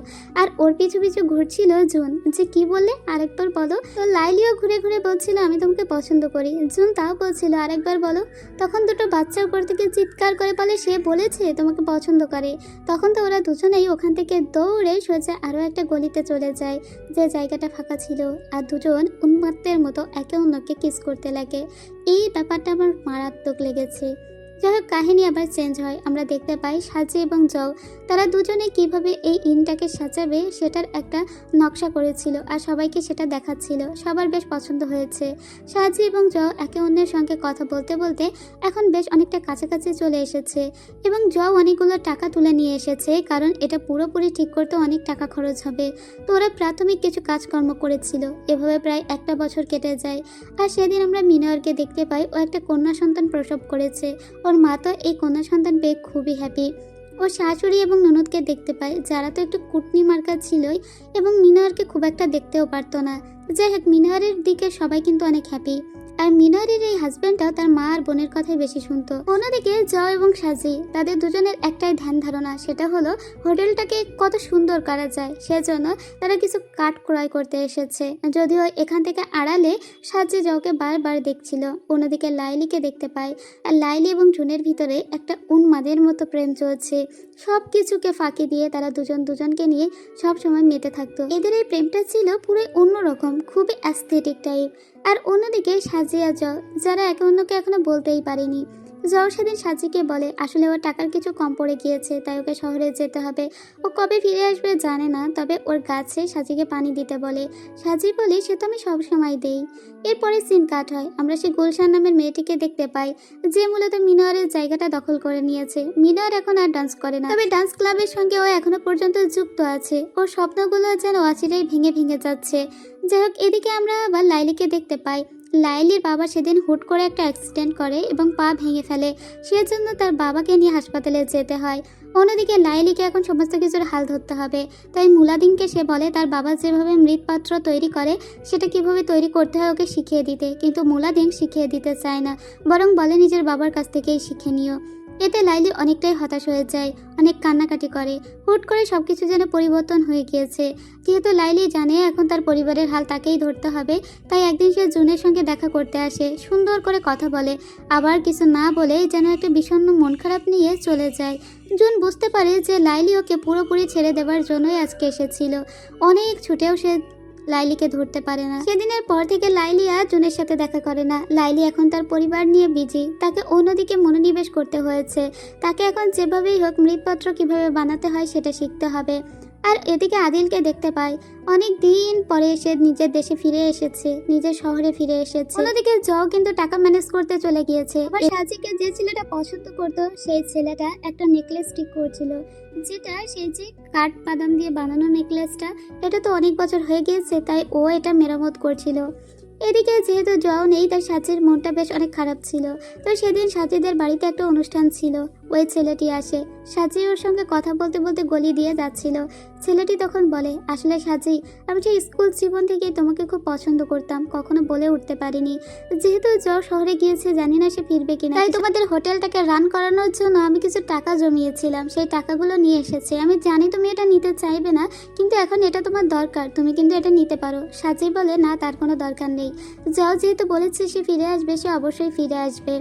আর ওর পিছু পিছু ঘুরছিল জুন, যে কি বললে আরেকবার বলো। তো লাইলিও ঘুরে ঘুরে বলছিল, আমি তোমাকে পছন্দ করি। জুন তাও বলছিল, আরেকবার বলো। তখন দুটো বাচ্চা উপর থেকে চিৎকার করে বলে, সে বলেছে তোমাকে পছন্দ করে। তখন তো ওরা দুজনেই ওখান থেকে দৌড়ে সোজা আরও একটা গলিতে চলে যায়, যে জায়গাটা ফাঁকা ছিল, আর দুজন উন্মাত্তের মতো একে অন্যকে কিস করতে লাগে। এই ব্যাপারটা আমার মারাত্মক লেগেছে। যাই হোক, কাহিনী আবার চেঞ্জ হয়। আমরা দেখতে পাই সাজি এবং জও তারা দুজনে কিভাবে এই ইনটাকে সাজাবে সেটার একটা নকশা করেছিল, আর সবাইকে সেটা দেখাচ্ছিল। সবার বেশ পছন্দ হয়েছে। সাজি এবং জও একে অন্যের সঙ্গে কথা বলতে বলতে এখন বেশ অনেকটা কাছাকাছি চলে এসেছে, এবং জও অনেকগুলো টাকা তুলে নিয়ে এসেছে, কারণ এটা পুরোপুরি ঠিক করতে অনেক টাকা খরচ হবে। তো ওরা প্রাথমিক কিছু কাজকর্ম করেছিল। এভাবে প্রায় একটা বছর কেটে যায়। আর সেদিন আমরা মিনারকে দেখতে পাই, ও একটা কন্যা সন্তান প্রসব করেছে। ওর মা তো এই কন্যা সন্তান পেয়ে খুবই হ্যাপি। ও শাশুড়ি এবং ননদকে দেখতে পায়, যারা তো একটু কুটনি মার্কা ছিলই, এবং মিনারকে খুব একটা দেখতেও পারতো না। যাই হোক, মিনারের দিকে সবাই কিন্তু অনেক হ্যাপি। আর মিনারের এই হাজব্যান্ডটা তার মা আর বোনের কথাই বেশি শুনতো। অন্যদিকে জয় এবং সাজি, তাদের দুজনের একটাই ধ্যান ধারণা, সেটা হলো হোটেলটাকে কত সুন্দর করা যায়। সেজন্য তারা কিছু কাঠ ক্রয় করতে এসেছে। যদিও এখান থেকে আড়ালে সাজি জয়কে বারবার দেখছিল। অন্যদিকে লাইলিকে দেখতে পায়, আর লাইলি এবং জুনের ভিতরে একটা উন্মাদের মতো প্রেম চলছে। সব কিছুকে ফাঁকি দিয়ে তারা দুজন দুজনকে নিয়ে সব সময় মেতে থাকতো। এদের এই প্রেমটা ছিল পুরো অন্যরকম, খুবই অ্যাস্থেটিক টাইপ। আর অন্যদিকে সাজি আর জও, যারা একে অন্যকে এখনো বলতেই পারেনি। জও সেদিন সাজিকে বলে, আসলে ওর টাকার কিছু কম পড়ে গিয়েছে, তাই ওকে শহরে যেতে হবে। ও কবে ফিরে আসবে জানে না, তবে ওর গাছে সাজিকে পানি দিতে বলে। সাজি বলে, সে তো আমি সবসময় দেই। এরপরে সিন কাট হয়। আমরা সেই গুলশান নামের মেয়েটিকে দেখতে পাই, যে মূলত মিনারের জায়গাটা দখল করে নিয়েছে। মিনার এখন আর ডান্স করে না, তবে ডান্স ক্লাবের সঙ্গে ও এখনো পর্যন্ত যুক্ত আছে। ওর স্বপ্নগুলো যেন অচিরেই ভেঙে ভেঙে যাচ্ছে। যাই হোক, এদিকে আমরা আবার লাইলিকে দেখতে পাই। লাইলির বাবা সেদিন হুট করে একটা অ্যাক্সিডেন্ট করে এবং পা ভেঙে ফেলে, সেজন্য তার বাবাকে নিয়ে হাসপাতালে যেতে হয়। অন্যদিকে লাইলিকে এখন সমস্ত কিছুর হাল ধরতে হবে। তাই মুলাদিনকে সে বলে তার বাবা যেভাবে মৃৎপাত্র তৈরি করে সেটা কিভাবে তৈরি করতে হয় ওকে শিখিয়ে দিতে, কিন্তু মুলাদিন শিখিয়ে দিতে চায় না, বরং বলে নিজের বাবার কাছ থেকেই শিখে নিও। এতে লাইলি অনেকটাই হতাশ হয়ে যায়, অনেক কান্নাকাটি করে। হুট করে সবকিছু যেন পরিবর্তন হয়ে গিয়েছে। যেহেতু লাইলি জানে এখন তার পরিবারের হাল তাকেই ধরতে হবে, তাই একদিন সে জুনের সঙ্গে দেখা করতে আসে, সুন্দর করে কথা বলে, আবার কিছু না বলে যেন একটা বিষণ্ণ মন খারাপ নিয়ে চলে যায়। জুন বুঝতে পারে যে লাইলি ওকে পুরোপুরি ছেড়ে দেওয়ার জন্যই আজকে এসেছিল। অনেক ছুটেও সে লাইলিকে ধরতে পারে না। সেদিনের পর থেকে লাইলি আর জুনের সাথে দেখা করে না। লাইলি এখন তার পরিবার নিয়ে বিজি, তাকে অন্যদিকে মনোনিবেশ করতে হয়েছে। তাকে এখন যেভাবেই হোক মৃৎপাত্র কিভাবে বানাতে হয় সেটা শিখতে হবে। আর এদিকে আদিলকে দেখতে পায়, অনেক দিন পরে সে নিজের দেশে ফিরে এসেছে, নিজের শহরে ফিরে এসেছে। অন্যদিকে জও কিন্তু টাকা ম্যানেজ করতে চলে গিয়েছে। সাজিকে যে ছেলেটা পছন্দ করত সেই ছেলেটা একটা নেকলেস ঠিক করছিল, যেটা সেই যে কাঠ বাদাম দিয়ে বানানো নেকলেসটা, এটা তো অনেক বছর হয়ে গিয়েছে, তাই ও এটা মেরামত করছিল। এদিকে যেহেতু জও নেই তাই সাজির মনটা বেশ অনেক খারাপ ছিল। তো সেদিন সাজিদের বাড়িতে একটা অনুষ্ঠান ছিল, ওই ছেলেটি আসে। সাজি ওর সঙ্গে কথা বলতে বলতে গলি দিয়ে যাচ্ছিল। ছেলেটি তখন বলে, আসলে সাজি, আমি সেই স্কুল জীবন থেকেই তোমাকে খুব পছন্দ করতাম, কখনো বলে উঠতে পারিনি। যেহেতু জও শহরে গিয়েছে, জানি না সে ফিরবে কিনা, তাই তোমাদের হোটেলটাকে রান করানোর জন্য আমি কিছু টাকা জমিয়েছিলাম, সেই টাকাগুলো নিয়ে এসেছে। আমি জানি তুমি এটা নিতে চাইবে না, কিন্তু এখন এটা তোমার দরকার, তুমি কিন্তু এটা নিতে পারো। সাজি বলে, না, তার কোনো দরকার নেই। জও যেহেতু বলেছে সে ফিরে আসবে, সে অবশ্যই ফিরে আসবে।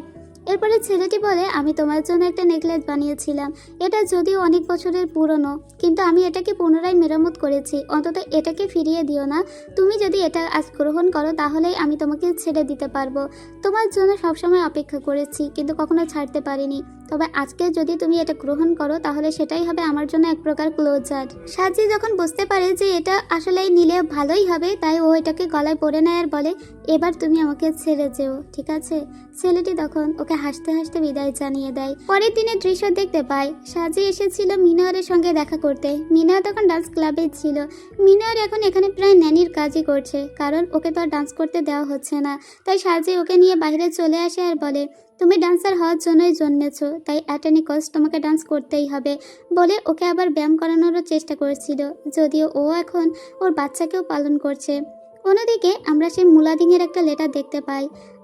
এরপরে ছেলেটি বলে, আমি তোমার জন্য একটা নেকলেস বানিয়েছিলাম, এটা যদিও অনেক বছরের পুরনো, কিন্তু আমি এটাকে পুনরায় মেরামত করেছি, অন্তত এটাকে ফিরিয়ে দিও না। তুমি যদি এটা আজ গ্রহণ করো তাহলেই আমি তোমাকে ছেড়ে দিতে পারবো। তোমার জন্য সবসময় অপেক্ষা করেছি, কিন্তু কখনো ছাড়তে পারিনি। তবে আজকে যদি তুমি এটা গ্রহণ করো তাহলে সেটাই হবে আমার জন্য এক প্রকার ক্লোজার। সাজি যখন বুঝতে পারে যে এটা আসলেই নিলে ভালোই হবে, তাই ও এটাকে গলায় পরে নেয় আর বলে, এবার তুমি আমাকে ছেড়ে যেও, ঠিক আছে? ছেলেটি তখন ওকে হাসতে হাসতে বিদায় জানিয়ে দেয়। পরের দিনের দৃশ্য দেখতে পাই, সাজি এসেছিল মিনারের সঙ্গে দেখা করতে। মিনা তখন ডান্স ক্লাবে ছিল। মিনার এখন এখানে প্রায় ন্যানির কাজই করছে, কারণ ওকে তো আর ডান্স করতে দেওয়া হচ্ছে না। তাই সাজি ওকে নিয়ে বাইরে চলে আসে আর বলে, তুমি ডান্সার হওয়ার জন্যই জন্মেছো, তাই অ্যাট এনি কস্ট তোমাকে ডান্স করতেই হবে, বলে ওকে আবার ব্যায়াম করানোরও চেষ্টা করছিল, যদিও ও এখন ওর বাচ্চাকেও পালন করছে। অন্যদিকে আমরা সেই মুলাদিংয়ের একটা লেটার দেখতে পাই।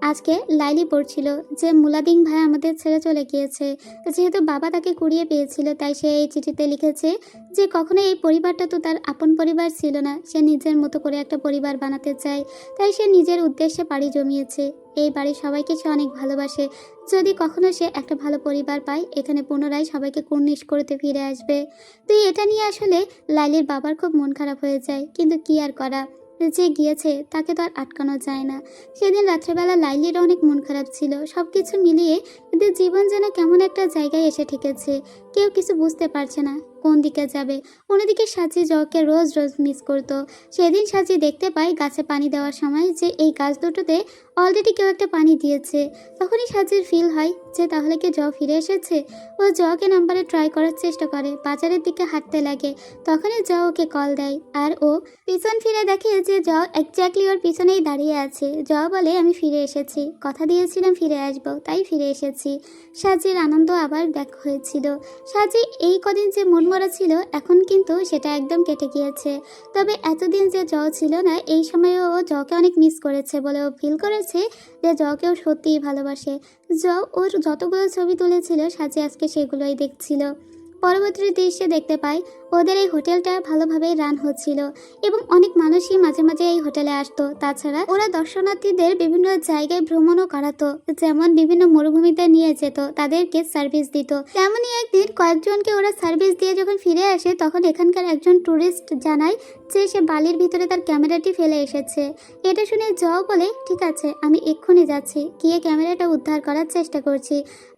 আজকে লাইলি পড়ছিল যে মুলাদিং ভাই আমাদের ছেড়ে চলে গিয়েছে। যেহেতু বাবা তাকে কুড়িয়ে পেয়েছিল, তাই সে এই চিঠিতে লিখেছে যে কখনো এই পরিবারটা তো তার আপন পরিবার ছিল না, সে নিজের মতো করে একটা পরিবার বানাতে চায়, তাই সে নিজের উদ্দেশ্যে পাড়ি জমিয়েছে। এই বাড়ির সবাইকে সে অনেক ভালোবাসে। যদি কখনো সে একটা ভালো পরিবার পায়, এখানে পুনরায় সবাইকে কুর্নিশ করতে ফিরে আসবে। তো এটা নিয়ে আসলে লাইলির বাবার খুব মন খারাপ হয়ে যায়, কিন্তু কি আর করা, যে গিয়েছে তাকে তো আর আটকানো যায় না। সেদিন রাত্রেবেলা লাইলির অনেক মন খারাপ ছিল। সব কিছু মিলিয়ে এদের জীবন যেন কেমন একটা জায়গায় এসে ঠেকেছে, কেউ কিছু বুঝতে পারছে না কোন দিকে যাবে। অন্যদিকে সাজি জকে রোজ রোজ মিস করতো। সেদিন সাজি দেখতে পাই গাছে পানি দেওয়ার সময় যে এই গাছ দুটোতে অলরেডি কেউ একটা পানি দিয়েছে। তখনই সাজির ফিল হয় যে তাহলে কি জ ফিরে এসেছে। ও জকে নাম্বারে ট্রাই করার চেষ্টা করে, বাজারের দিকে হাঁটতে লাগে। তখনই জ ওকে কল দেয়, আর ও পিছন ফিরে দেখে যে জ এক্স্যাক্টলি ওর পিছনেই দাঁড়িয়ে আছে। জ বলে, আমি ফিরে এসেছি, কথা দিয়েছিলাম ফিরে আসবো, তাই ফিরে এসেছি। সাজির আনন্দ আবার দেখা হয়েছিল। সাজি এই কদিন যে মনমরা ছিল, এখন কিন্তু সেটা একদম কেটে গিয়েছে। তবে এতদিন যে জ ছিল না, এই সময়ে ও জকে অনেক মিস করেছে বলে ও ফিল করেছে যে জকেও সত্যিই ভালোবাসে। জ ওর যতগুলো ছবি তুলেছিল সাজি আজকে সেগুলোই দেখছিল। পরবর্তী দৃশ্যে দেখতে পাই ওদের এই হোটেলটা ভালোভাবেই রান হচ্ছিল এবং অনেক মানুষই মাঝে মাঝে এই হোটেলে আসতো। তাছাড়া ওরা দর্শনার্থীদের বিভিন্ন জায়গায় ভ্রমণও করাতো, যেমন বিভিন্ন মরুভূমিতে নিয়ে যেত, তাদেরকে সার্ভিস দিত। তেমনই একদিন কয়েকজনকে ওরা সার্ভিস দিয়ে যখন ফিরে আসে, তখন এখানকার একজন ট্যুরিস্ট জানায় যে সে বালির ভিতরে তার ক্যামেরাটি ফেলে এসেছে। এটা শুনে জও বলে, ঠিক আছে, আমি এক্ষুনি যাচ্ছি, গিয়ে ক্যামেরাটা উদ্ধার করার চেষ্টা করছি,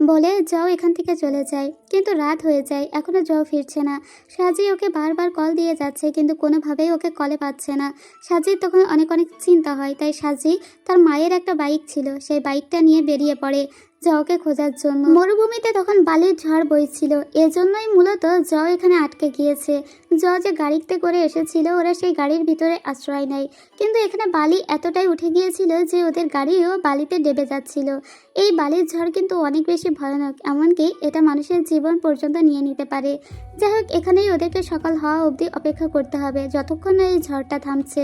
বলে জও এখান থেকে চলে যায়। কিন্তু রাত হয়ে যায়, এখনো জও ফিরছে না। সাজি ওকে বারবার কল দিয়ে যাচ্ছে, কিন্তু কোনোভাবেই ওকে কলে পাচ্ছে না। সাজির তখন অনেক চিন্তা হয়, তাই সাজি তার মায়ের একটা বাইক ছিল, সেই বাইকটা নিয়ে বেরিয়ে পড়ে জওকে খোঁজার জন্য। মরুভূমিতে তখন বালির ঝড় বইছিল, এজন্যই মূলত জ এখানে আটকে গিয়েছে। জ যে গাড়িতে করে এসেছিল, ওরা সেই গাড়ির ভিতরে আশ্রয় নেয়, কিন্তু এখানে বালি এতটাই উঠে গিয়েছিল যে ওদের গাড়িও বালিতে ডেবে যাচ্ছিল। এই বালির ঝড় কিন্তু অনেক বেশি ভয়ানক, এমনকি এটা মানুষের জীবন পর্যন্ত নিয়ে নিতে পারে। যাই হোক, এখানেই ওদেরকে সকাল হওয়া অবধি অপেক্ষা করতে হবে, যতক্ষণ না এই ঝড়টা থামছে।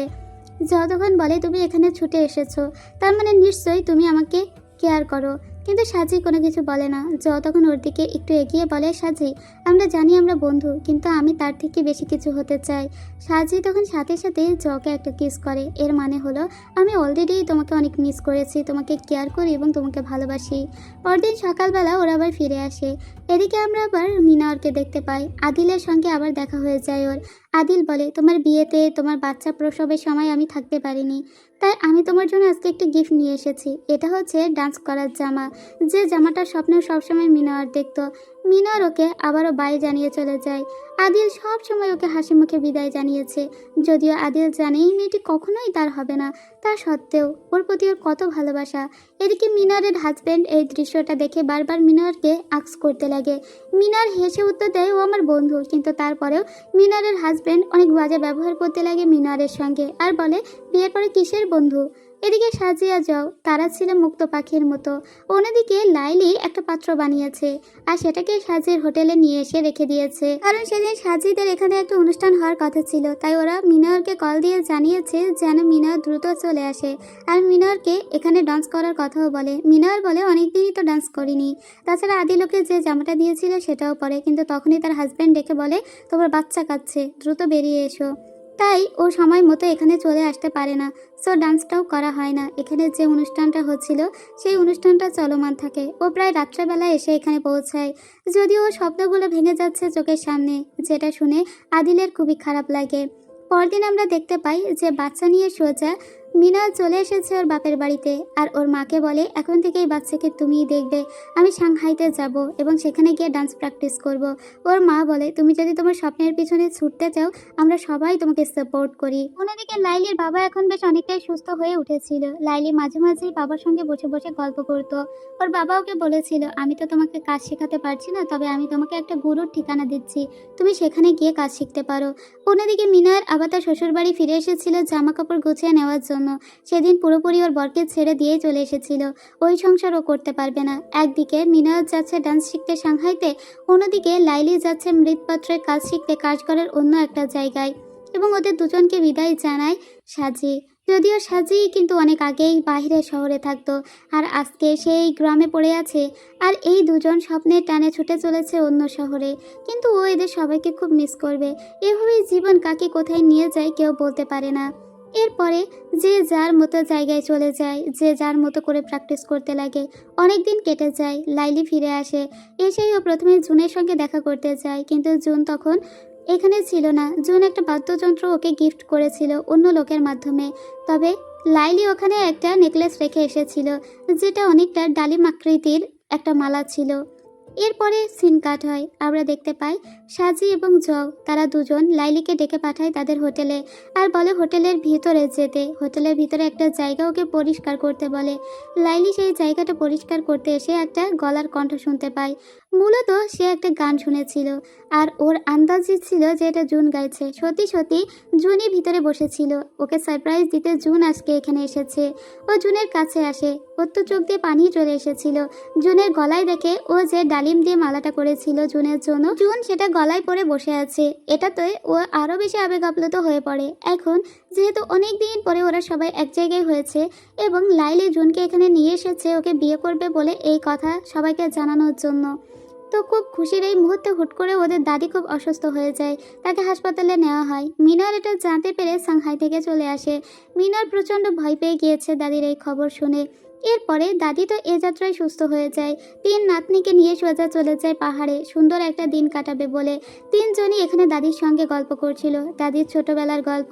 জ তখন বলে, তুমি এখানে ছুটে এসেছো, তার মানে নিশ্চয়ই তুমি আমাকে কেয়ার করো, কিন্তু সাজি কোনো কিছু বলে না। তখন ওর দিকে একটু এগিয়ে বলে, সাজি আমরা জানি আমরা বন্ধু, কিন্তু আমি তার থেকে বেশি কিছু হতে চাই। সাজি তখন সাথে সাথে জকে একটা কিস করে। এর মানে হলো আমি অলরেডি তোমাকে অনেক মিস করেছি, তোমাকে কেয়ার করি এবং তোমাকে ভালোবাসি। পরদিন সকালবেলা ওরা আবার ফিরে আসে। এদিকে আমরা আবার মিনারকে দেখতে পাই। আদিলের সঙ্গে আবার দেখা হয়ে যায় ওর। আদিল বলে, তোমার বিয়েতে তোমার বাচ্চা প্রসবের সময় আমি থাকতে পারিনি, তাই আমি তোমার জন্য আজকে একটা গিফট নিয়ে এসেছি। এটা হচ্ছে ডান্স করার জামা, যে জামাটার স্বপ্ন সবসময় মিনার দেখতো। মিনার ওকে আবারও বাই জানিয়ে চলে যায়। আদিল সব সময় ওকে হাসি মুখে বিদায় জানিয়েছে, যদিও আদিল জানে এই মেয়েটি কখনোই তার হবে না। তা সত্ত্বেও ওর প্রতি ওর কত ভালোবাসা। এদিকে মিনারের হাজব্যান্ড এই দৃশ্যটা দেখে বারবার মিনারকে আক্স করতে লাগে। মিনার হেসে উত্তর দেয়, ও আমার বন্ধু, কিন্তু তারপরেও মিনারের হাজব্যান্ড অনেক বাজে ব্যবহার করতে লাগে মিনারের সঙ্গে, আর বলে বিয়ের পরে কিসের বন্ধু। এদিকে সাজিয়া যাও, তারা ছিল মুক্ত পাখির মতো। অন্যদিকে লাইলি একটা পাত্র বানিয়েছে আর সেটাকে সাজির হোটেলে নিয়ে এসে রেখে দিয়েছে, কারণ সেদিন সাজিদের এখানে একটা অনুষ্ঠান হওয়ার কথা ছিল। তাই ওরা মিনারকে কল দিয়ে জানিয়েছে যেন মিনার দ্রুত চলে আসে, আর মিনারকে এখানে ডান্স করার কথাও বলে। মিনার বলে অনেকদিনই তো ডান্স করিনি, তাছাড়া আদিলকে যে জামাটা দিয়েছিল সেটাও পরে, কিন্তু তখনই তার হাজব্যান্ড ডেকে বলে তোমার বাচ্চা কাঁদছে, দ্রুত বেরিয়ে এসো। তাই ও সময় মতো এখানে চলে আসতে পারে না, সো ডান্সটাও করা হয় না। এখানে যে অনুষ্ঠানটা হচ্ছিল সেই অনুষ্ঠানটা চলমান থাকে। ও প্রায় রাত্রেবেলা এসে এখানে পৌঁছায়, যদিও ও শব্দগুলো ভেঙে যাচ্ছে চোখের সামনে, যেটা শুনে আদিলের খুবই খারাপ লাগে। পরদিন আমরা দেখতে পাই যে বাচ্চা নিয়ে সোজা মিনার চলে এসেছে ওর বাপের বাড়িতে, আর ওর মাকে বলে এখন থেকে এই বাচ্চাকে তুমিই দেখবে, আমি সাংহাইতে যাব এবং সেখানে গিয়ে ডান্স প্র্যাকটিস করব। ওর মা বলে তুমি যদি তোমার স্বপ্নের পিছনে ছুটতে চাও আমরা সবাই তোমাকে সাপোর্ট করি। অন্যদিকে লাইলির বাবা এখন বেশ অনেকটাই সুস্থ হয়ে উঠেছিল। লাইলি মাঝে মাঝেই বাবার সঙ্গে বসে বসে গল্প করত। ওর বাবা ওকে বলেছিল আমি তো তোমাকে কাজ শেখাতে পারছি না, তবে আমি তোমাকে একটা গুরুর ঠিকানা দিচ্ছি, তুমি সেখানে গিয়ে কাজ শিখতে পারো। অন্যদিকে মিনার আবার তার শ্বশুরবাড়ি ফিরে এসেছিল জামা কাপড় গুছিয়ে নেওয়ার জন্য। সেদিন পুরোপুরি ওর বরকে ছেড়ে দিয়ে চলে এসেছিল, ওই সংসার ও করতে পারবে না। একদিকে মিনার যাচ্ছে ডান্স শিখতে সাংহাইতে, অন্যদিকে লাইলি যাচ্ছে মৃৎপাত্রের কাজ শিখতে কাজঘরের অন্য একটা জায়গায়, এবং ওদের দুজনকে বিদায় জানায় সাজি। যদিও সাজি কিন্তু অনেক আগেই বাইরের শহরে থাকতো, আর আজকে সেই গ্রামে পড়ে আছে, আর এই দুজন স্বপ্নের টানে ছুটে চলেছে অন্য শহরে। কিন্তু ও এদের সবাইকে খুব মিস করবে। এভাবেই জীবন কাকে কোথায় নিয়ে যায় কেউ বলতে পারে না। এরপরে যে যার মতো জায়গায় চলে যায়, যে যার মতো করে প্র্যাকটিস করতে লাগে। অনেক দিন কেটে যায়, লাইলি ফিরে আসে। এসেই ও প্রথমে জুনের সঙ্গে দেখা করতে যায়, কিন্তু জুন তখন এখানে ছিল না। জুন একটা বাদ্যযন্ত্র ওকে গিফট করেছিল অন্য লোকের মাধ্যমে, তবে লাইলি ওখানে একটা নেকলেস রেখে এসেছিল, যেটা অনেকটা ডালিম আকৃতির একটা মালা ছিল। এরপরে সিন কাট হয়, আমরা দেখতে পাই সাজি এবং জগ তারা দুজন লাইলিকে ডেকে পাঠায় তাদের হোটেলে, আর বলে হোটেলের ভিতরে যেতে। হোটেলের ভিতরে একটা জায়গা ওকে পরিষ্কার করতে বলে। লাইলি সেই জায়গাটা পরিষ্কার করতে এসে একটা গলার কণ্ঠ শুনতে পায়। মূলত সে একটা গান শুনেছিল, আর ওর আন্দাজি ছিল যে এটা জুন গাইছে। সত্যি সত্যি জুনই ভিতরে বসেছিল। ওকে সারপ্রাইজ দিতে জুন আজকে এখানে এসেছে। ও জুনের কাছে আসে, ওর তো চোখ দিয়ে পানি চলে এসেছিল। জুনের গলায় দেখে ও যে ডালিম দিয়ে মালাটা করেছিল জুনের জন্য, জুন সেটা গলায় পরে বসে আছে। এটাতে ও আরও বেশি আবেগ আপ্লুত হয়ে পড়ে। এখন যেহেতু অনেক দিন পরে ওরা সবাই এক জায়গায় হয়েছে এবং লাইলি জুনকে এখানে নিয়ে এসেছে ওকে বিয়ে করবে বলে, এই কথা সবাইকে জানানোর জন্য। তো খুব খুশির এই মুহূর্তে হুট করে ওদের দাদি খুব অসুস্থ হয়ে যায়, তাকে হাসপাতালে নেওয়া হয়। মিনার এটা জানতে পেরে সাংহাই থেকে চলে আসে। মিনার প্রচণ্ড ভয় পেয়ে গিয়েছে দাদির এই খবর শুনে। এরপরে দাদি তো এ যাত্রায় সুস্থ হয়ে যায়। তিন নাতনিকে নিয়ে সোজা চলে যায় পাহাড়ে সুন্দর একটা দিন কাটাবে বলে। তিনজনই এখানে দাদির সঙ্গে গল্প করছিল, দাদির ছোটবেলার গল্প,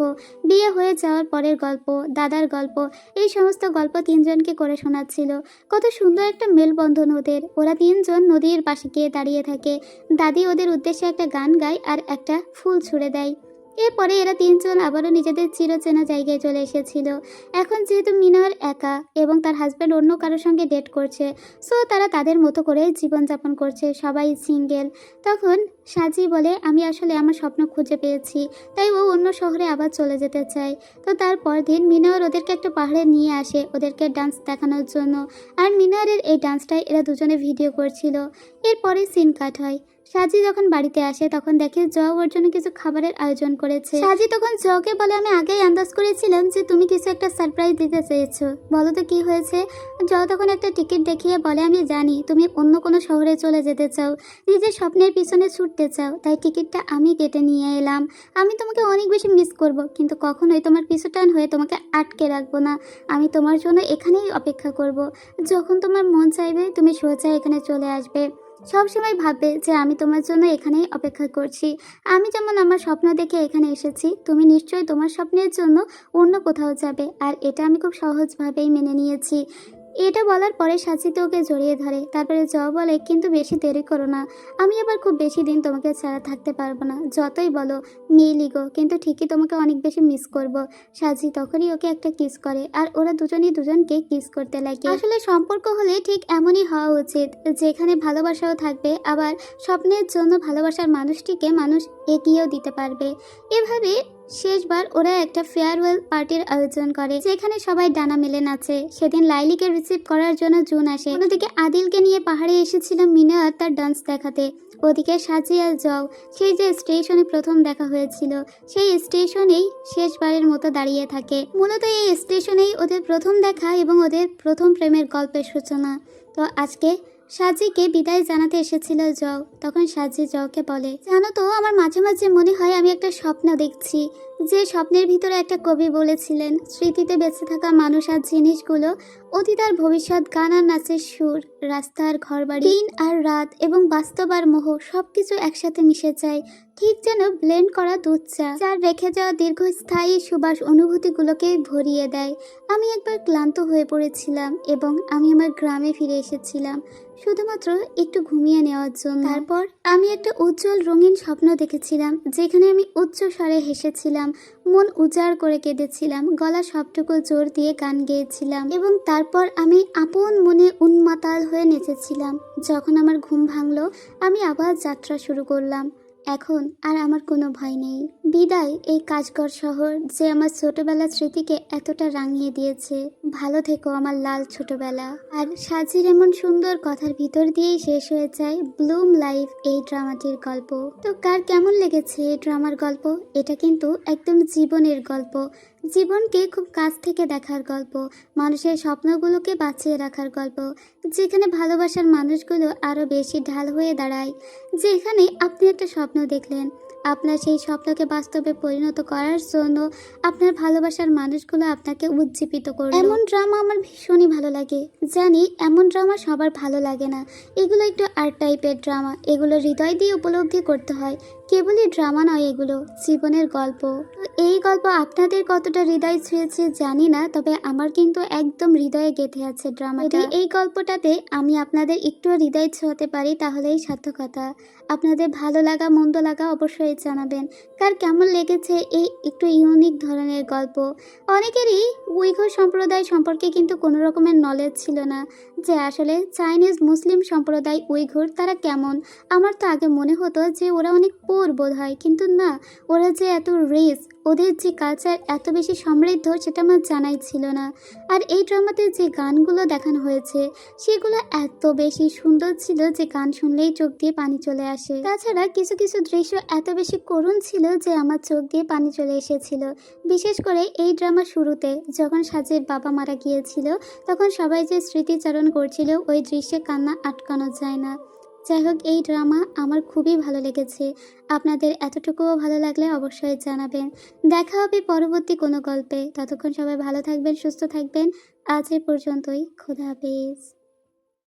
বিয়ে হয়ে যাওয়ার পরের গল্প, দাদার গল্প, এই সমস্ত গল্প তিনজনকে করে শোনাচ্ছিল। কত সুন্দর একটা মেলবন্ধন ওদের। ওরা তিনজন নদীর পাশে গিয়ে দাঁড়িয়ে থাকে। দাদি ওদের উদ্দেশ্যে একটা গান গায় আর একটা ফুল ছুঁড়ে দেয়। এরপরে এরা তিনজন আবারও নিজেদের চিরচেনা জায়গায় চলে এসেছিল। এখন যেহেতু মিনার একা এবং তার হাজব্যান্ড অন্য কারোর সঙ্গে ডেট করছে, সো তারা তাদের মতো করে জীবনযাপন করছে, সবাই সিঙ্গেল। তখন সাজি বলে আমি আসলে আমার স্বপ্ন খুঁজে পেয়েছি, তাই ও অন্য শহরে আবার চলে যেতে চায়। তো তারপর দিন মিনার ওদেরকে একটা পাহাড়ে নিয়ে আসে ওদেরকে ডান্স দেখানোর জন্য, আর মিনারের এই ডান্সটাই এরা দুজনে ভিডিও করছিল। এরপরে সিন কাট হয়। সাজি যখন বাড়িতে আসে তখন দেখে জও ওর জন্য কিছু খাবারের আয়োজন করেছে। সাজি তখন জকে বলে, আমি আগেই আন্দাজ করেছিলাম যে তুমি কিছু একটা সারপ্রাইজ দিতে চেয়েছো, বলো তো কি হয়েছে। জও তখন একটা টিকিট দেখিয়ে বলে, আমি জানি তুমি অন্য কোনো শহরে চলে যেতে চাও, নিজের স্বপ্নের পিছনে ছুটতে চাও, তাই টিকিটটা আমি কেটে নিয়ে এলাম। আমি তোমাকে অনেক বেশি মিস করব, কিন্তু কখনোই তোমার পিছু টান হয়ে তোমাকে আটকে রাখবো না। আমি তোমার জন্য এখানেই অপেক্ষা করব। যখন তোমার মন চাইবে তুমি সোজা এখানে চলে আসবে। সবসময় ভাববে যে আমি তোমার জন্য এখানেই অপেক্ষা করছি। আমি যেমন আমার স্বপ্ন দেখে এখানে এসেছি, তুমি নিশ্চয়ই তোমার স্বপ্নের জন্য অন্য কোথাও যাবে, আর এটা আমি খুব সহজভাবেই মেনে নিয়েছি। এটা বলার পরে সাজিতে ওকে জড়িয়ে ধরে। তারপরে জও বলে, কিন্তু বেশি দেরি করো না, আমি আবার খুব বেশি দিন তোমাকে ছাড়া থাকতে পারবো না। যতই বলো মিলিগো, কিন্তু ঠিকই তোমাকে অনেক বেশি মিস করব। সাজি তখনই ওকে একটা কিস করে, আর ওরা দুজনই দুজনকে কিস করতে লাগে। আসলে সম্পর্ক হলে ঠিক এমনই হওয়া উচিত, যেখানে ভালোবাসাও থাকবে, আবার স্বপ্নের জন্য ভালোবাসার মানুষটিকে মানুষ এগিয়েও দিতে পারবে। এভাবে শেষবার ওরা একটা ফেয়ারওয়েল পার্টির আয়োজন করে, যেখানে সবাই ডানা মেলে নাচে। সেদিন লাইলিকে রিসিভ করার জন্য জুন আসে। অন্যদিকে আদিলকে নিয়ে পাহাড়ে এসেছিল মিনা আর তার ডান্স দেখাতে। ওদিকে সাজি আর জও সেই যে স্টেশনে প্রথম দেখা হয়েছিল, সেই স্টেশনেই শেষবারের মতো দাঁড়িয়ে থাকে। মূলত এই স্টেশনেই ওদের প্রথম দেখা এবং ওদের প্রথম প্রেমের গল্পের সূচনা। তো আজকে সাজিকে বিদায় জানাতে এসেছিল জও। তখন সাজি জওকে বলে, জানো তো, আমার মাঝে মাঝে মনে হয় আমি একটা স্বপ্ন দেখছি, যে স্বপ্নের ভিতরে একটা কবি বলেছিলেন, স্মৃতিতে বেঁচে থাকা মানুষ আর জিনিসগুলো, অতীত আর ভবিষ্যৎ, গান আর নাচের সুর, রাস্তা আর ঘরবাড়ি, দিন আর রাত এবং বাস্তব আর মোহ সবকিছু একসাথে মিশে যায়, ঠিক যেন ব্লেন্ড করা দুধ চা, যার রেখে যাওয়া দীর্ঘস্থায়ী সুবাস অনুভূতিগুলোকে ভরিয়ে দেয়। আমি একবার ক্লান্ত হয়ে পড়েছিলাম এবং আমি আমার গ্রামে ফিরে এসেছিলাম শুধুমাত্র একটু ঘুমিয়ে নেওয়ার জন্য। তারপর আমি একটা উজ্জ্বল রঙিন স্বপ্ন দেখেছিলাম, যেখানে আমি উচ্চ স্বরে হেসেছিলাম, মন উজাড় করে কেঁদেছিলাম, গলা সবটুকু জোর দিয়ে গান গেয়েছিলাম, এবং তারপর আমি আপন মনে উন্মাতাল হয়ে নেচেছিলাম। যখন আমার ঘুম ভাঙলো, আমি আবার যাত্রা শুরু করলাম। এখন আর আমার কোনো ভয় নেই। বিদায় এই কাজঘর শহর, যে আমার ছোটবেলার স্মৃতিকে এতটা রাঙিয়ে দিয়েছে। ভালো থেকো আমার লাল ছোটবেলা। আর সাজির এমন সুন্দর কথার ভিতর দিয়েই শেষ হয়ে যায় ব্লুম লাইফ এই ড্রামাটির গল্প। তো কার কেমন লেগেছে এই ড্রামার গল্প? এটা কিন্তু একদম জীবনের গল্প, জীবনকে খুব কাছ থেকে দেখার গল্প, মানুষের স্বপ্নগুলোকে বাঁচিয়ে রাখার গল্প, যেখানে ভালোবাসার মানুষগুলো আরও বেশি ঢাল হয়ে দাঁড়ায়। যেখানে আপনি একটা স্বপ্ন দেখলেন, আপনার সেই স্বপ্নকে বাস্তবে পরিণত করার জন্য আপনার ভালোবাসার মানুষগুলো আপনাকে উজ্জীবিত করবে। এমন ড্রামা আমার ভীষণই ভালো লাগে। জানি এমন ড্রামা সবার ভালো লাগে না, এগুলো একটু আর্ট টাইপের ড্রামা, এগুলো হৃদয় দিয়ে উপলব্ধি করতে হয়। কেবলই ড্রামা নয়, এগুলো জীবনের গল্প। এই গল্প আপনাদের কতটা হৃদয় ছুঁয়েছে জানি না, তবে আমার কিন্তু একদম হৃদয়ে গেঁথে আছে ড্রামাটা। এই গল্পটাতে আমি আপনাদের একটু হৃদয় ছোঁয়াতে পারি তাহলেই সার্থকতা। আপনাদের ভালো লাগা মন্দ লাগা অবশ্যই জানাবেন, কার কেমন লেগেছে এই একটু ইউনিক ধরনের গল্প। অনেকেরই উইঘুর সম্প্রদায় সম্পর্কে কিন্তু কোনো রকমের নলেজ ছিল না, যে আসলে চাইনিজ মুসলিম সম্প্রদায় উইঘুর তারা কেমন। আমার তো আগে মনে হতো যে ওরা অনেক পুর বোধ হয়, কিন্তু না, ওরা যে এত রিচ, ওদের যে কালচার এত বেশি সমৃদ্ধ, সেটা আমার জানাই ছিল না। আর এই ড্রামাতে যে গানগুলো দেখানো হয়েছে সেগুলো এত বেশি সুন্দর ছিল যে গান শুনলেই চোখ দিয়ে পানি চলে আসে। তাছাড়া কিছু কিছু দৃশ্য এত বেশি করুণ ছিল যে আমার চোখ দিয়ে পানি চলে এসেছিল। বিশেষ করে এই ড্রামার শুরুতে যখন সাজের বাবা মারা গিয়েছিল, তখন সবাই যে স্মৃতিচারণ করছিল, ওই দৃশ্যে কান্না আটকানো যায় না। যাই হোক, এই ড্রামা আমার খুবই ভালো লেগেছে। আপনাদের এতটুকুও ভালো লাগলে অবশ্যই জানাবেন। দেখা হবে পরবর্তী কোনো গল্পে। ততক্ষণ সবাই ভালো থাকবেন, সুস্থ থাকবেন। আজ এ পর্যন্তই। খোদা হাফেজ।